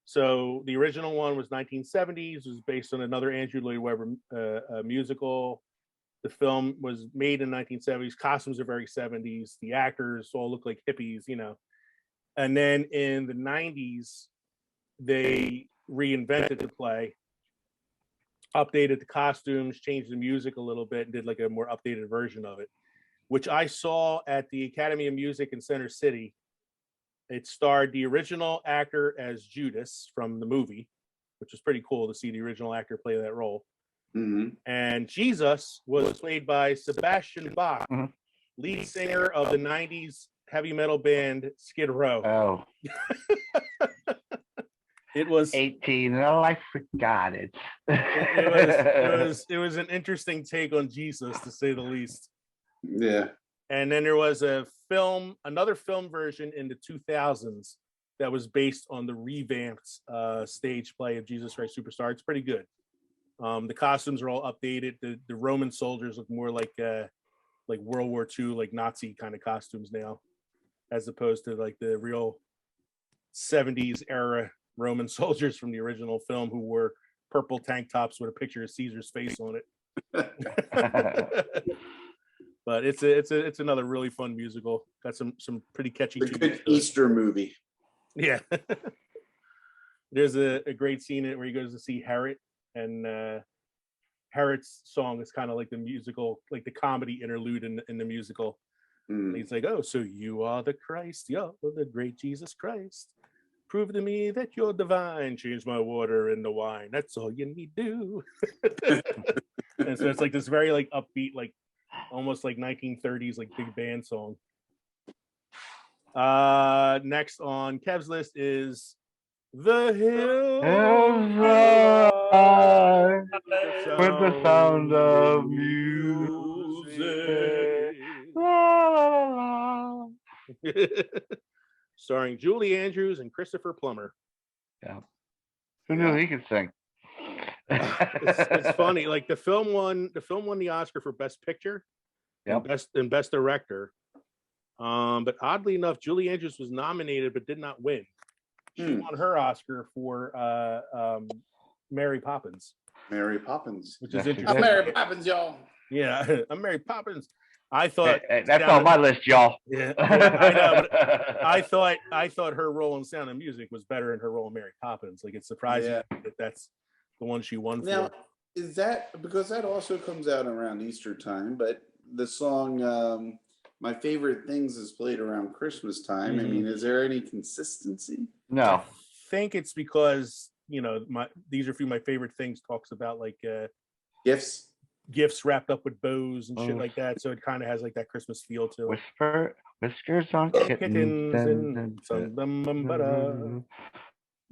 So the original one was 1970s. Was based on another Andrew Lloyd Webber musical. The film was made in 1970s. Costumes are very 70s. The actors all look like hippies, you know. And then in the 90s, they reinvented the play, updated the costumes, changed the music a little bit, and did like a more updated version of it, which I saw at the Academy of Music in Center City. It starred the original actor as Judas from the movie, which was pretty cool to see the original actor play that role. Mm-hmm. And Jesus was played by Sebastian Bach, lead singer of the 90s heavy metal band Skid Row. Oh. It was 18. Oh, I forgot it. it was an interesting take on Jesus, to say the least. Yeah. And then there was another film version in the 2000s that was based on the revamped stage play of Jesus Christ Superstar. It's pretty good. The costumes are all updated. The Roman soldiers look more like World War II, like Nazi kind of costumes now, as opposed to like the real 70s era Roman soldiers from the original film who wore purple tank tops with a picture of Caesar's face on it. But it's another really fun musical. Got some pretty catchy. A good Easter movie. Yeah. There's a great scene in it where he goes to see Herod, and Herod's song is kind of like the musical, like the comedy interlude in the musical. And he's like, "Oh, so you are the Christ, you're the great Jesus Christ. Prove to me that you're divine. Change my water into wine. That's all you need to do." And so it's like this very like upbeat, like almost like 1930s like big band song. Next on Kev's list is The Hills with the sound of music. Starring Julie Andrews and Christopher Plummer. Yeah. Who knew he could sing? It's funny. Like the film won the Oscar for Best Picture, yep, and Best Director. But oddly enough, Julie Andrews was nominated but did not win. She won her Oscar for Mary Poppins. Mary Poppins, which is interesting. I'm Mary Poppins, y'all. Yeah, I'm Mary Poppins. I thought that's on my list, y'all. Yeah, I know. But I thought her role in Sound of Music was better than her role in Mary Poppins. Like it's surprising that that's the one she won now, for. Is that because that also comes out around Easter time? But the song "My Favorite Things" is played around Christmas time. I mean, is there any consistency? No, I think it's because these are a few of my favorite things. Talks about like gifts wrapped up with bows and shit like that. So it kind of has like that Christmas feel to it. Whiskers on kittens and some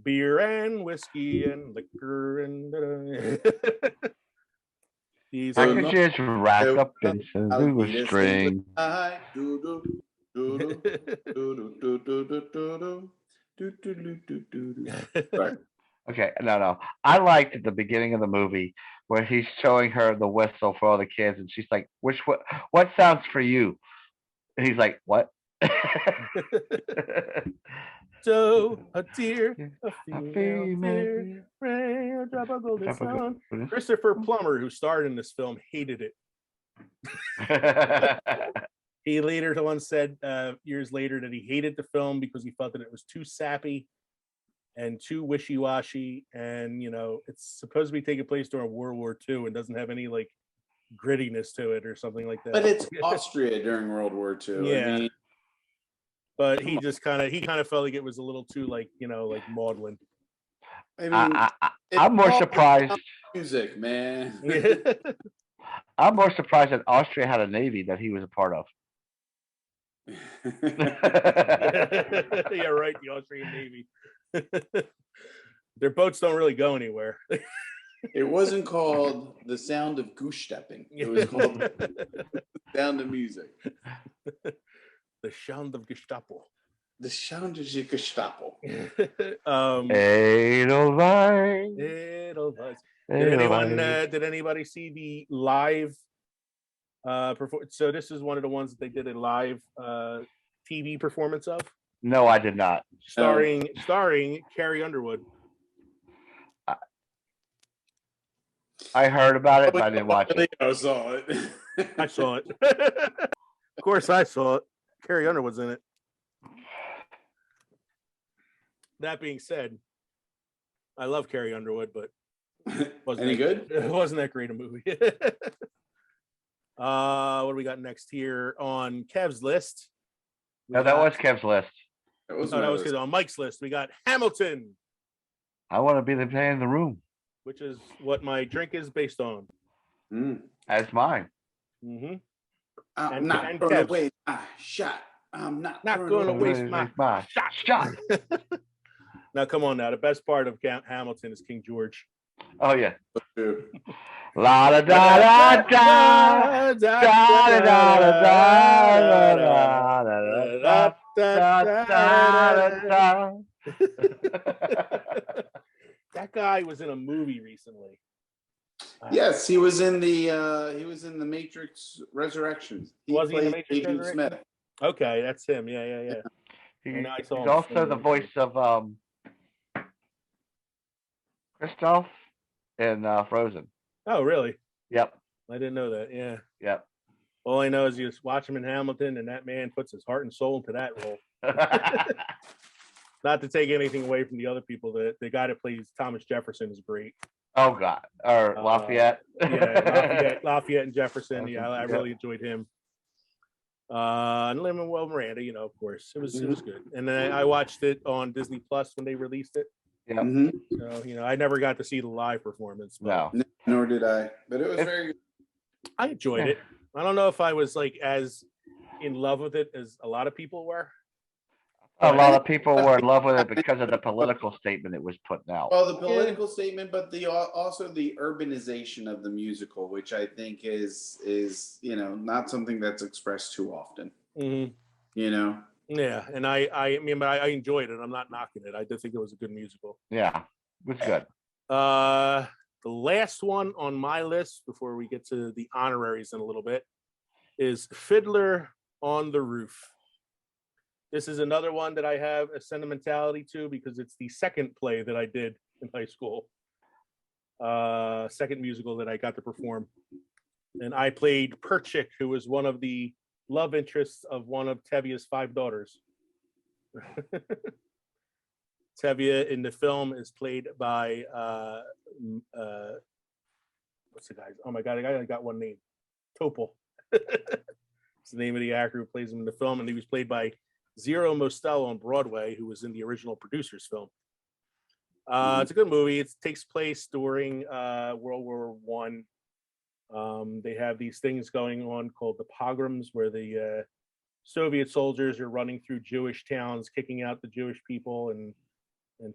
beer and whiskey and liquor and these packages wrapped up in silver string. Okay, no. I liked at the beginning of the movie where he's showing her the whistle for all the kids, and she's like, what sounds for you? And he's like, what? So a tear, a female rain, a drop of golden sun. Christopher Plummer, who starred in this film, hated it. He later on said years later that he hated the film because he felt that it was too sappy and too wishy-washy, and it's supposed to be taking place during World War II and doesn't have any like grittiness to it or something like that. But it's Austria during World War II. Yeah. I mean, but he just kind of felt like it was a little too like like maudlin. I mean, I'm more surprised. Music, man. I'm more surprised that Austria had a navy that he was a part of. Yeah, right. The Austrian Navy. Their boats don't really go anywhere. It wasn't called The Sound of Goose Stepping. It was called The Sound of Music. The Sound of Gestapo. The Sound of Gestapo. Edelweiss. Edelweiss. Edelweiss. Did anybody see the live so this is one of the ones that they did a live TV performance of, No, I did not. starring Carrie Underwood. I heard about it, but I didn't watch it. I saw it. I saw it. Of course, I saw it. Carrie Underwood's in it. That being said, I love Carrie Underwood, but Any good? It wasn't that great a movie. What do we got next here on Kev's list? No, that was Kev's list. That was good. On Mike's list, we got Hamilton, I want to be the man in the room. which is what my drink is based on. That's mine. Mm-hmm. I'm not going to waste my shot. I'm not going to waste my shot. Now, come on now. The best part of Hamilton is King George. Oh yeah. La da da da da da da da da. That guy was in a movie recently. Yes, he was in the Matrix Resurrections. Was he in the Matrix Agent Resurrections? Smith. Okay, that's him. Yeah. He's also the voice of Kristoff in Frozen. Oh, really? Yep. I didn't know that. Yeah. Yep. All I know is you just watch him in Hamilton, and that man puts his heart and soul into that role. Not to take anything away from the other people. The guy that plays Thomas Jefferson is great. Oh God. Or Lafayette. Yeah, Lafayette and Jefferson. Yeah, I really enjoyed him. And Lin-Manuel Miranda, of course, it was good. And then I watched it on Disney Plus when they released it. Yeah. So I never got to see the live performance. No. Nor did I. But it was very good. I enjoyed it. I don't know if I was like as in love with it as a lot of people were. A lot of people were in love with it because of the political statement it was putting out. Well, the political statement, but also the urbanization of the musical, which I think is not something that's expressed too often. Mm-hmm. Yeah, and I mean, but I enjoyed it. I'm not knocking it. I did think it was a good musical. Yeah, it was good. The last one on my list before we get to the honoraries in a little bit is Fiddler on the Roof. This is another one that I have a sentimentality to because it's the second play that I did in high school. Second musical that I got to perform. And I played Perchik, who was one of the love interests of one of Tevia's 5 daughters. Tevye in the film is played by what's the guy's? Oh my God, I got one name. Topol. It's the name of the actor who plays him in the film, and he was played by Zero Mostel on Broadway, who was in the original producer's film. It's a good movie. It takes place during World War I. They have these things going on called the pogroms, where the Soviet soldiers are running through Jewish towns, kicking out the Jewish people and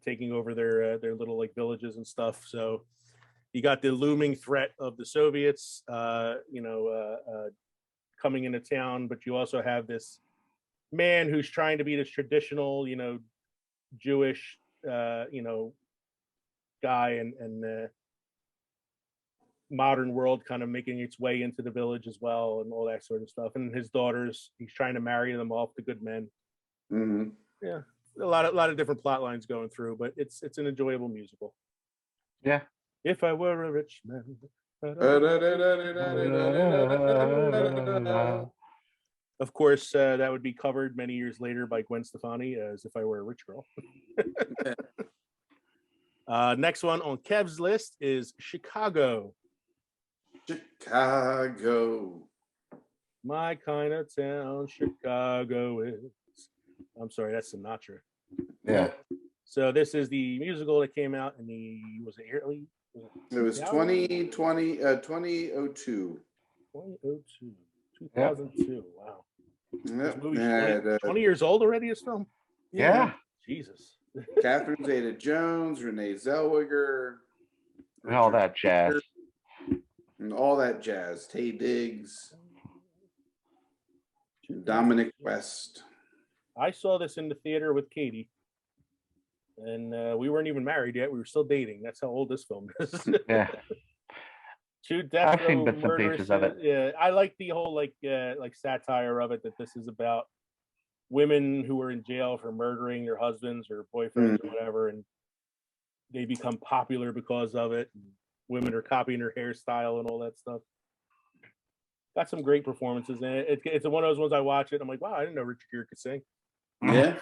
taking over their little like villages and stuff. So you got the looming threat of the Soviets, coming into town, but you also have this man who's trying to be this traditional, Jewish, guy and modern world kind of making its way into the village as well and all that sort of stuff. And his daughters, he's trying to marry them off to good men. Mm-hmm. Yeah, a lot of different plot lines going through, but it's an enjoyable musical. Yeah. If I were a rich man. Of course, that would be covered many years later by Gwen Stefani as If I Were a Rich Girl. Next one on Kev's list is Chicago. Chicago. My kind of town, Chicago is. I'm sorry, that's Sinatra. Yeah. So this is the musical that came out in was it early? It was 2002. 2002. 2002. Wow. This Yep. movie's Had, 20 years old already, this film? Yeah. Jesus. Catherine Zeta-Jones, Renee Zellweger, And all Richard that jazz. Gere, and all that jazz. Tay Diggs, Dominic West. I saw this in the theater with Katie, and we weren't even married yet. We were still dating. That's how old this film is. Yeah. Two death I've seen row bits and murderers. pieces of it. Yeah, I like the whole like satire of it. That this is about women who are in jail for murdering their husbands or boyfriends or whatever, and they become popular because of it. Women are copying her hairstyle and all that stuff. Got some great performances in it. It's one of those ones I watch it. I'm like, wow, I didn't know Richard Gere could sing. Yeah.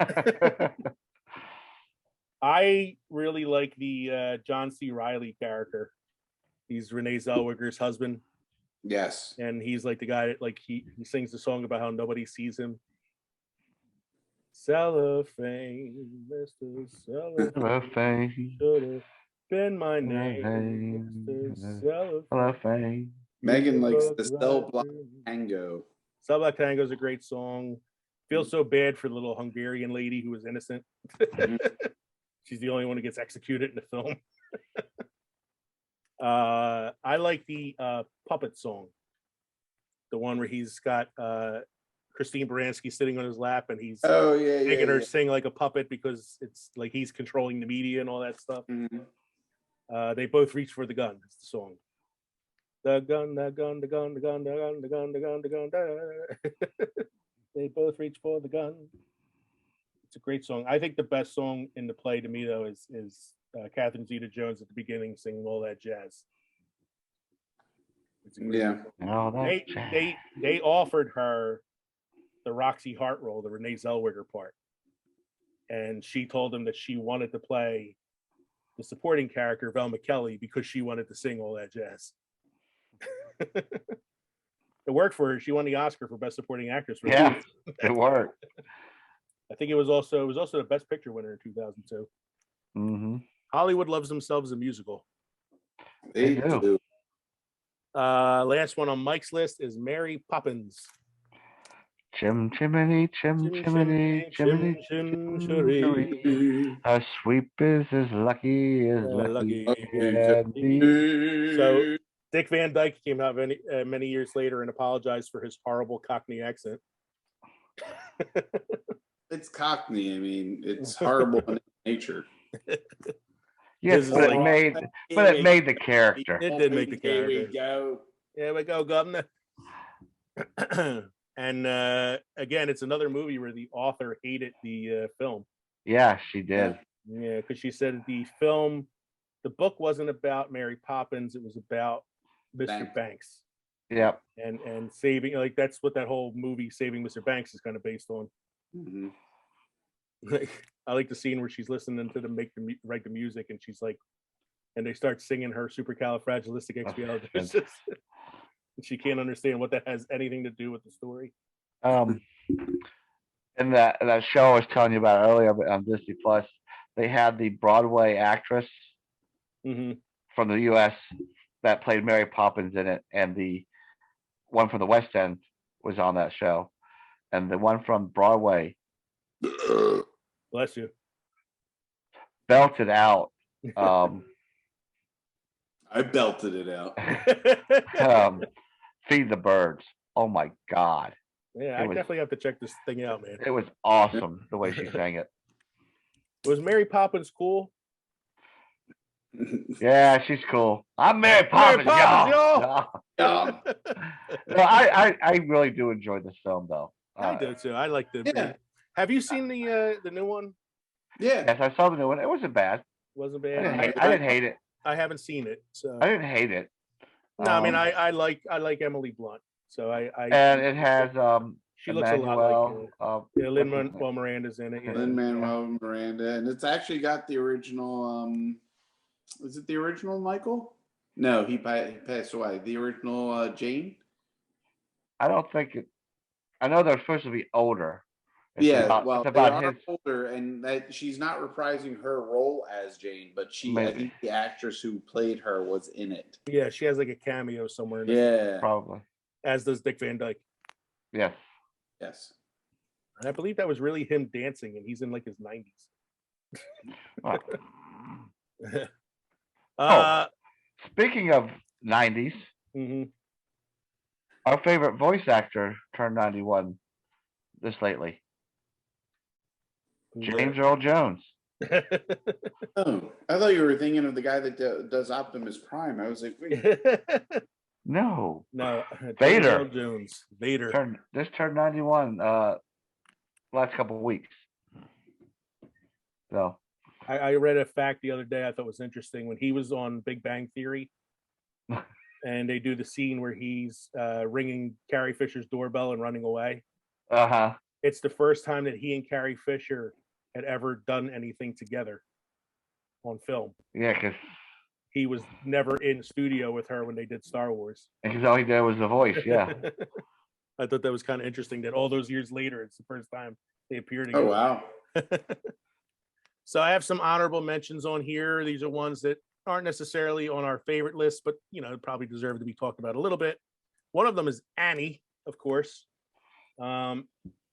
I really like the John C. Reilly character. He's Renee Zellweger's husband, Yes. and he's like the guy that like he sings the song about how nobody sees him. Cellophane, Mr. Cellophane, should have been my name, Mr. Cellophane. Megan likes the Cell Block Tango. Cell Block Tango is a great song. Feel so bad for the little Hungarian lady who was innocent. She's the only one who gets executed in the film. I like the puppet song, the one where he's got Christine Baranski sitting on his lap and he's making her sing like a puppet because it's like he's controlling the media and all that stuff. They both reach for the gun. It's the song. The gun, the gun, the gun, the gun, the gun, the gun, the gun, the gun. They both reach for the gun. It's a great song. I think the best song in the play to me though is Catherine Zeta-Jones at the beginning singing all that jazz. It's a great Oh, they offered her the Roxy Hart role, the Renee Zellweger part, and she told them that she wanted to play the supporting character Velma Kelly because she wanted to sing all that jazz. It worked for her. She won the Oscar for Best Supporting Actress. For it worked. I think it was also the Best Picture winner in 2002. Hollywood loves themselves a musical. They do. Last one on Mike's list is Mary Poppins. Chim chimney, chim chimney, chimney, chimney. A sweep is as lucky as lucky can be. So Dick Van Dyke came out many years later and apologized for his horrible Cockney accent. It's Cockney. I mean, it's horrible in nature. Yes, but it made the character. It did make the character. Here we go. Here we go, governor. And again, it's another movie where the author hated the film. Yeah, she did. Yeah, because she said the book wasn't about Mary Poppins. It was about Mr. Banks. Yep. And saving, like that's what that whole movie Saving Mr. Banks is kind of based on. I like the scene where she's listening to them write the music, and she's like, and they start singing her supercalifragilisticexpialidocious. And she can't understand what that has anything to do with the story. And that show I was telling you about earlier on Disney Plus, they had the Broadway actress from the U.S. that played Mary Poppins in it, and the one from the West End was on that show, and the one from Broadway, bless you, belted out. I belted it out. Feed the Birds. Oh my God. Yeah, I definitely have to check this thing out, man. It was awesome the way she sang it. Was Mary Poppins cool? Yeah, she's cool. I'm Mary Poppins, y'all. No, I really do enjoy this film, though. I do too. I like the. Yeah. Have you seen the new one? Yeah. Yes, I saw the new one. It wasn't bad. Wasn't bad. I didn't hate it. I haven't seen it, so I didn't hate it. No, I mean I like Emily Blunt, so I and it has she looks a lot like Lin-Manuel Miranda's in it. Yeah. Lin-Manuel Miranda, and it's actually got the original. Is it the original Michael? No, he passed away. The original Jane. I don't think it. I know they're supposed to be older, Well, it's they about are his older, and that she's not reprising her role as Jane, but I maybe think the actress who played her was in it. Yeah, she has like a cameo somewhere in it, Yeah. probably. as does Dick Van Dyke. Yes. Yes. And I believe that was really him dancing, and he's in like his 90s. Wow. Speaking of 90s, mhm. our favorite voice actor turned 91 this lately. James Earl Jones. Oh, I thought you were thinking of the guy that does Optimus Prime. I was like, wait. No. No, Vader. James Earl Jones. Vader. Turned 91 last couple of weeks. So I read a fact the other day I thought was interesting when he was on Big Bang Theory, and they do the scene where he's ringing Carrie Fisher's doorbell and running away. It's the first time that he and Carrie Fisher had ever done anything together on film. Yeah, because he was never in studio with her when they did Star Wars. Because all he did was the voice. Yeah. I thought that was kind of interesting that all those years later, it's the first time they appeared together. Oh, wow. So I have some honorable mentions on here. These are ones that aren't necessarily on our favorite list, but, you know, probably deserve to be talked about a little bit. One of them is Annie, of course.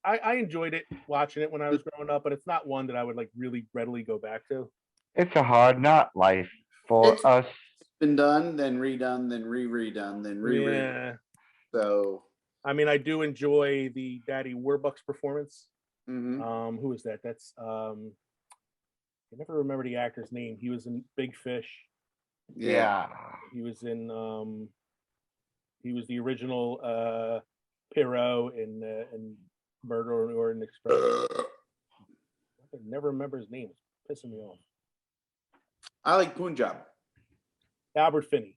I enjoyed it, watching it when I was growing up, but it's not one that I would like really readily go back to. It's a hard not life for us. It's been done, then redone, then redone, then redone. Yeah. So, I mean, I do enjoy the Daddy Warbucks performance. mhm. Who is that? That's I never remember the actor's name. He was in Big Fish. Yeah. He was in he was the original Pierrot in Murder or an Express. I can never remember his name. It's pissing me off. I like Punjab. Albert Finney.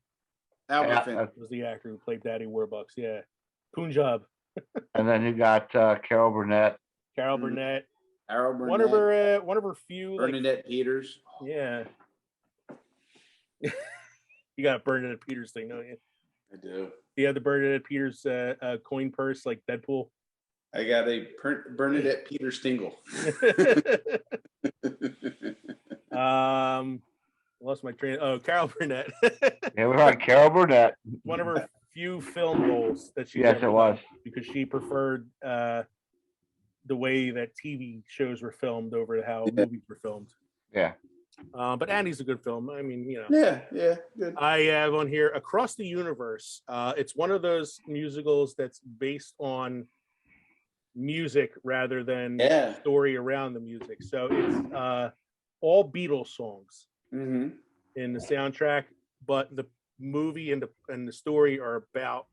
Albert Finney was the actor who played Daddy Warbucks. Yeah, Punjab. And then you got Carol Burnett. Carol Burnett. Carol Burnett. One of her few. Bernadette Peters. Yeah. You got a Bernadette Peters thing, don't you? I do. You have the Bernadette Peters coin purse like Deadpool. I got a Bernadette Peters tingle. Lost my train. Oh, Carol Burnett. Yeah, we're on Carol Burnett. One of her few film roles that she Yes, it was. because she preferred the way that TV shows were filmed over how movies were filmed. Yeah. But Annie's a good film. I mean, you know. Yeah, good. I have on here Across the Universe. It's one of those musicals that's based on music rather than story around the music. So it's all Beatles songs in the soundtrack, but the movie and the story are about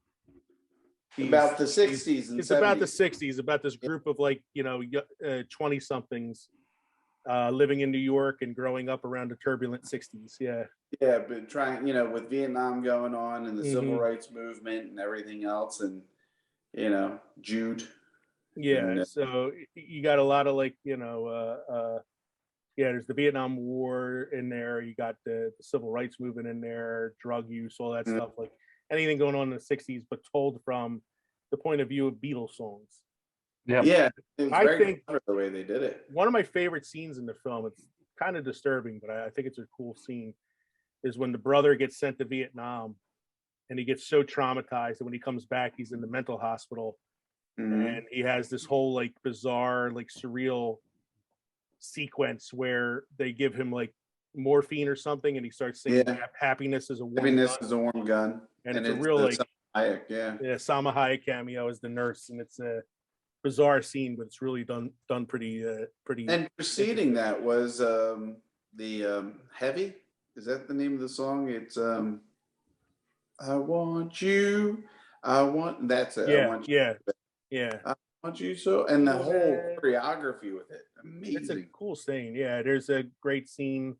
the 60s and it's 70s. About the 60s, about this group of 20 somethings living in New York and growing up around the turbulent 60s. Yeah, but trying, with Vietnam going on and the civil rights movement and everything else, and Jude. Yeah, and, so you got a lot of there's the Vietnam War in there. You got the civil rights movement in there, drug use, all that stuff, like anything going on in the 60s, but told from the point of view of Beatles songs. Yeah, it was very clever the way they did it. One of my favorite scenes in the film, it's kind of disturbing, but I think it's a cool scene, is when the brother gets sent to Vietnam and he gets so traumatized that when he comes back, he's in the mental hospital. And he has this whole bizarre, surreal sequence where they give him morphine or something, and he starts saying happiness is a warm gun. And it's a real Salma Hayek, Salma Hayek cameo as the nurse, and it's a bizarre scene, but it's really done pretty. And preceding that was the Heavy. Is that the name of the song? It's I want you. That's it. Yeah, I want you. Yeah. I want you so, and the whole choreography with it, amazing. It's a cool scene. Yeah, there's a great scene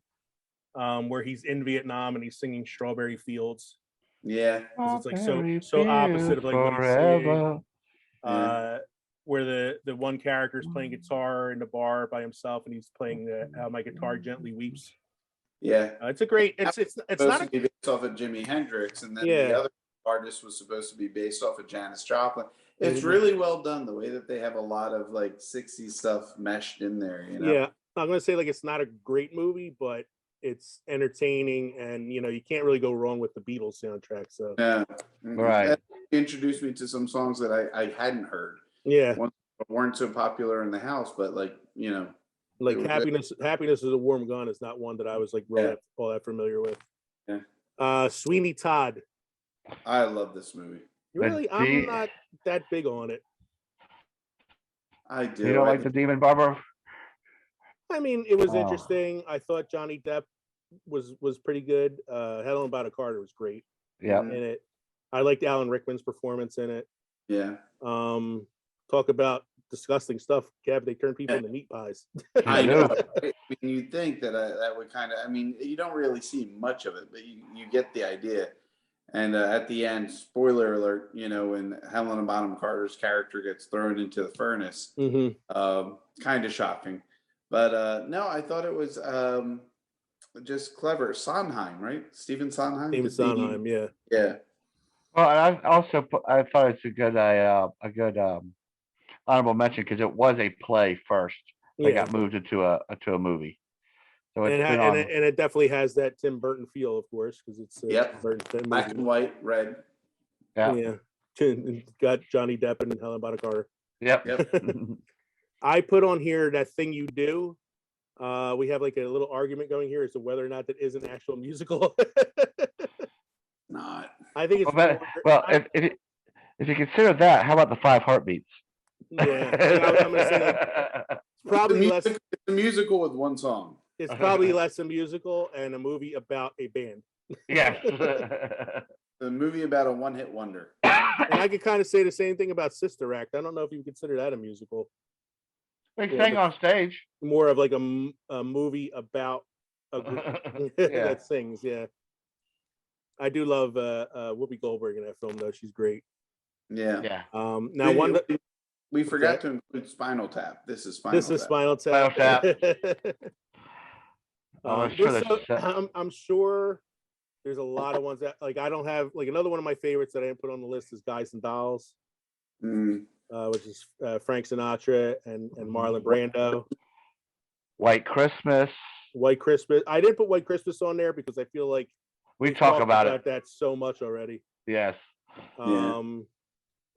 where he's in Vietnam and he's singing "Strawberry Fields." Yeah, it's so opposite of what he's saying. Where the one character is playing guitar in the bar by himself, and he's playing "How My Guitar Gently Weeps." Yeah, it's a great. It's not to be based off of Jimi Hendrix, and then the other artist was supposed to be based off of Janis Joplin. It's really well done, the way that they have a lot of like 60s stuff meshed in there, you know? Yeah, I'm gonna say like it's not a great movie, but it's entertaining, and you can't really go wrong with the Beatles soundtrack. So Yeah. Right. That introduced me to some songs that I hadn't heard. yeah, Weren't so popular in the house, but like, like they were happiness is a warm gun is not one that I was like really all that familiar with. Yeah. Sweeney Todd. I love this movie. Really, I'm not that big on it. I do. You don't like the Demon Barber? I mean, it was interesting. I thought Johnny Depp was pretty good. Helena Bonham Carter was great. Yeah. In it. I liked Alan Rickman's performance in it. Yeah. Talk about disgusting stuff, Kev. They turn people into meat pies. I know. Right? I mean, you'd think that that would kind of, I mean, you don't really see much of it, but you get the idea. And at the end, spoiler alert, when Helena Bonham Carter's character gets thrown into the furnace, kind of shocking. But no, I thought it was just clever. Sondheim, right? Stephen Sondheim? Stephen Sondheim, yeah. Yeah. Well, and I thought it's a good honorable mention because it was a play first. They got moved into a movie. So it's and it definitely has that Tim Burton feel, of course, because it's Burton black and white, red. Yeah. Got Johnny Depp and Helena Bonham Carter. Yep. I put on here That Thing You Do. We have like a little argument going here as to whether or not that is an actual musical. Not. I think it's if you consider that, how about the Five Heartbeats? Yeah, I'm gonna say it's probably less. It's a musical with one song. It's probably less a musical and a movie about a band. Yes. The movie about a one-hit wonder. And I could kind of say the same thing about Sister Act. I don't know if you would consider that a musical. They sang on stage. More of like a movie about a group that sings. Yeah. I do love Whoopi Goldberg in that film, though. She's great. Yeah. Now we forgot to include Spinal Tap. This is Spinal Tap. Spinal Tap. I'm sure there's a lot of ones that like I don't have. Like another one of my favorites that I didn't put on the list is Guys and Dolls, which is Frank Sinatra and Marlon Brando. White Christmas. I didn't put White Christmas on there because I feel like we talk about that so much already. Yes.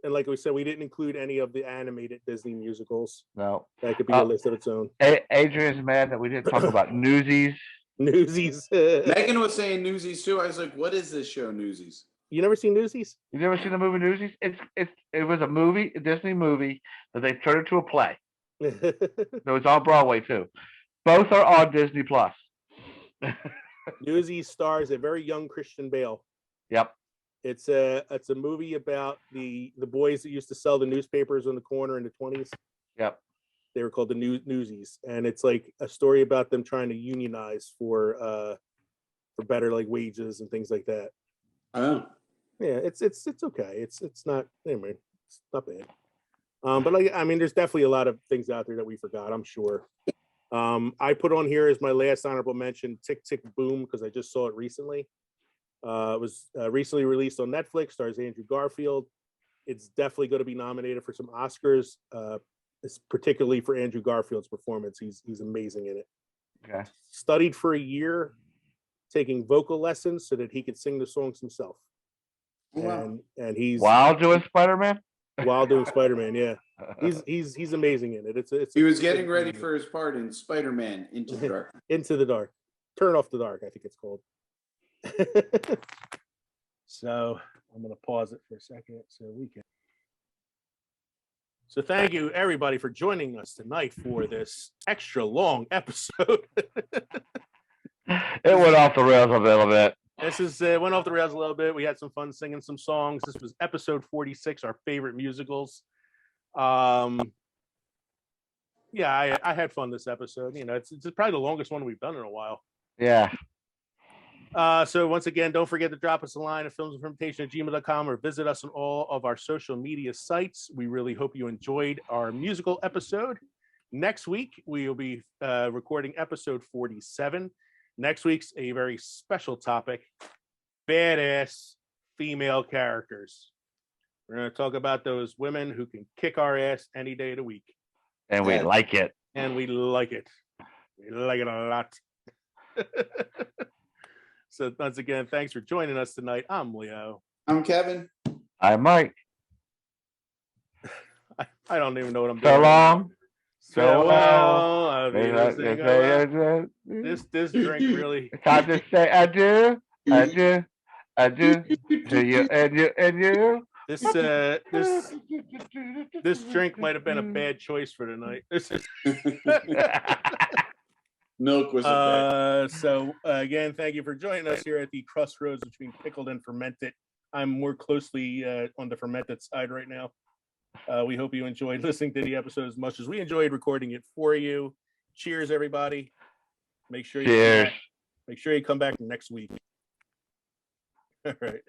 And like we said, we didn't include any of the animated Disney musicals. No. That could be a list of its own. Adrian's mad that we didn't talk about Newsies. Newsies. Megan was saying Newsies too. I was like, what is this show, Newsies? You never seen Newsies? You never seen the movie Newsies? It was a Disney movie that they turned into a play. It was on Broadway too. Both are on Disney Plus. Newsies stars a very young Christian Bale. Yep. It's a movie about the boys that used to sell the newspapers on the corner in the 20s. Yep. They were called the Newsies, and it's like a story about them trying to unionize for better like wages and things like that. Oh. Yeah, it's okay. It's not anyway. It's not bad. But like I mean, there's definitely a lot of things out there that we forgot. I'm sure. I put on here as my last honorable mention Tick Tick Boom because I just saw it recently. It was recently released on Netflix, stars Andrew Garfield. It's definitely going to be nominated for some Oscars, particularly for Andrew Garfield's performance. He's amazing in it. Okay. Studied for a year, taking vocal lessons so that he could sing the songs himself. Wow. And he's while doing Spider-Man. While doing Spider-Man, yeah, he's amazing in it. He was getting ready for his part in Spider-Man Into the Dark. Into the Dark, Turn Off the Dark, I think it's called. So I'm going to pause it for a second so we can. So thank you everybody for joining us tonight for this extra long episode. It went off the rails a little bit. This is went off the rails a little bit. We had some fun singing some songs. This was episode 46, our favorite musicals. Yeah, I had fun this episode. It's probably the longest one we've done in a while. Yeah. So once again, don't forget to drop us a line at filmsandfermentation@gmail.com or visit us on all of our social media sites. We really hope you enjoyed our musical episode. Next week, we will be recording episode 47. Next week's a very special topic, badass female characters. We're going to talk about those women who can kick our ass any day of the week. And we Yeah. like it. And we like it. We like it a lot. So once again, thanks for joining us tonight. I'm Leo. I'm Kevin. I'm Mike. I don't even know what I'm So doing. long. Farewell. I'll be It's listening around. This drink really. time to say adieu, adieu, adieu to you and you and you. This drink might have been a bad choice for tonight. Milk was a So again, thank you for joining us here at the crossroads between pickled and fermented. I'm more closely on the fermented side right now. We hope you enjoyed listening to the episode as much as we enjoyed recording it for you. Cheers, everybody. Make sure you come back next week. All right.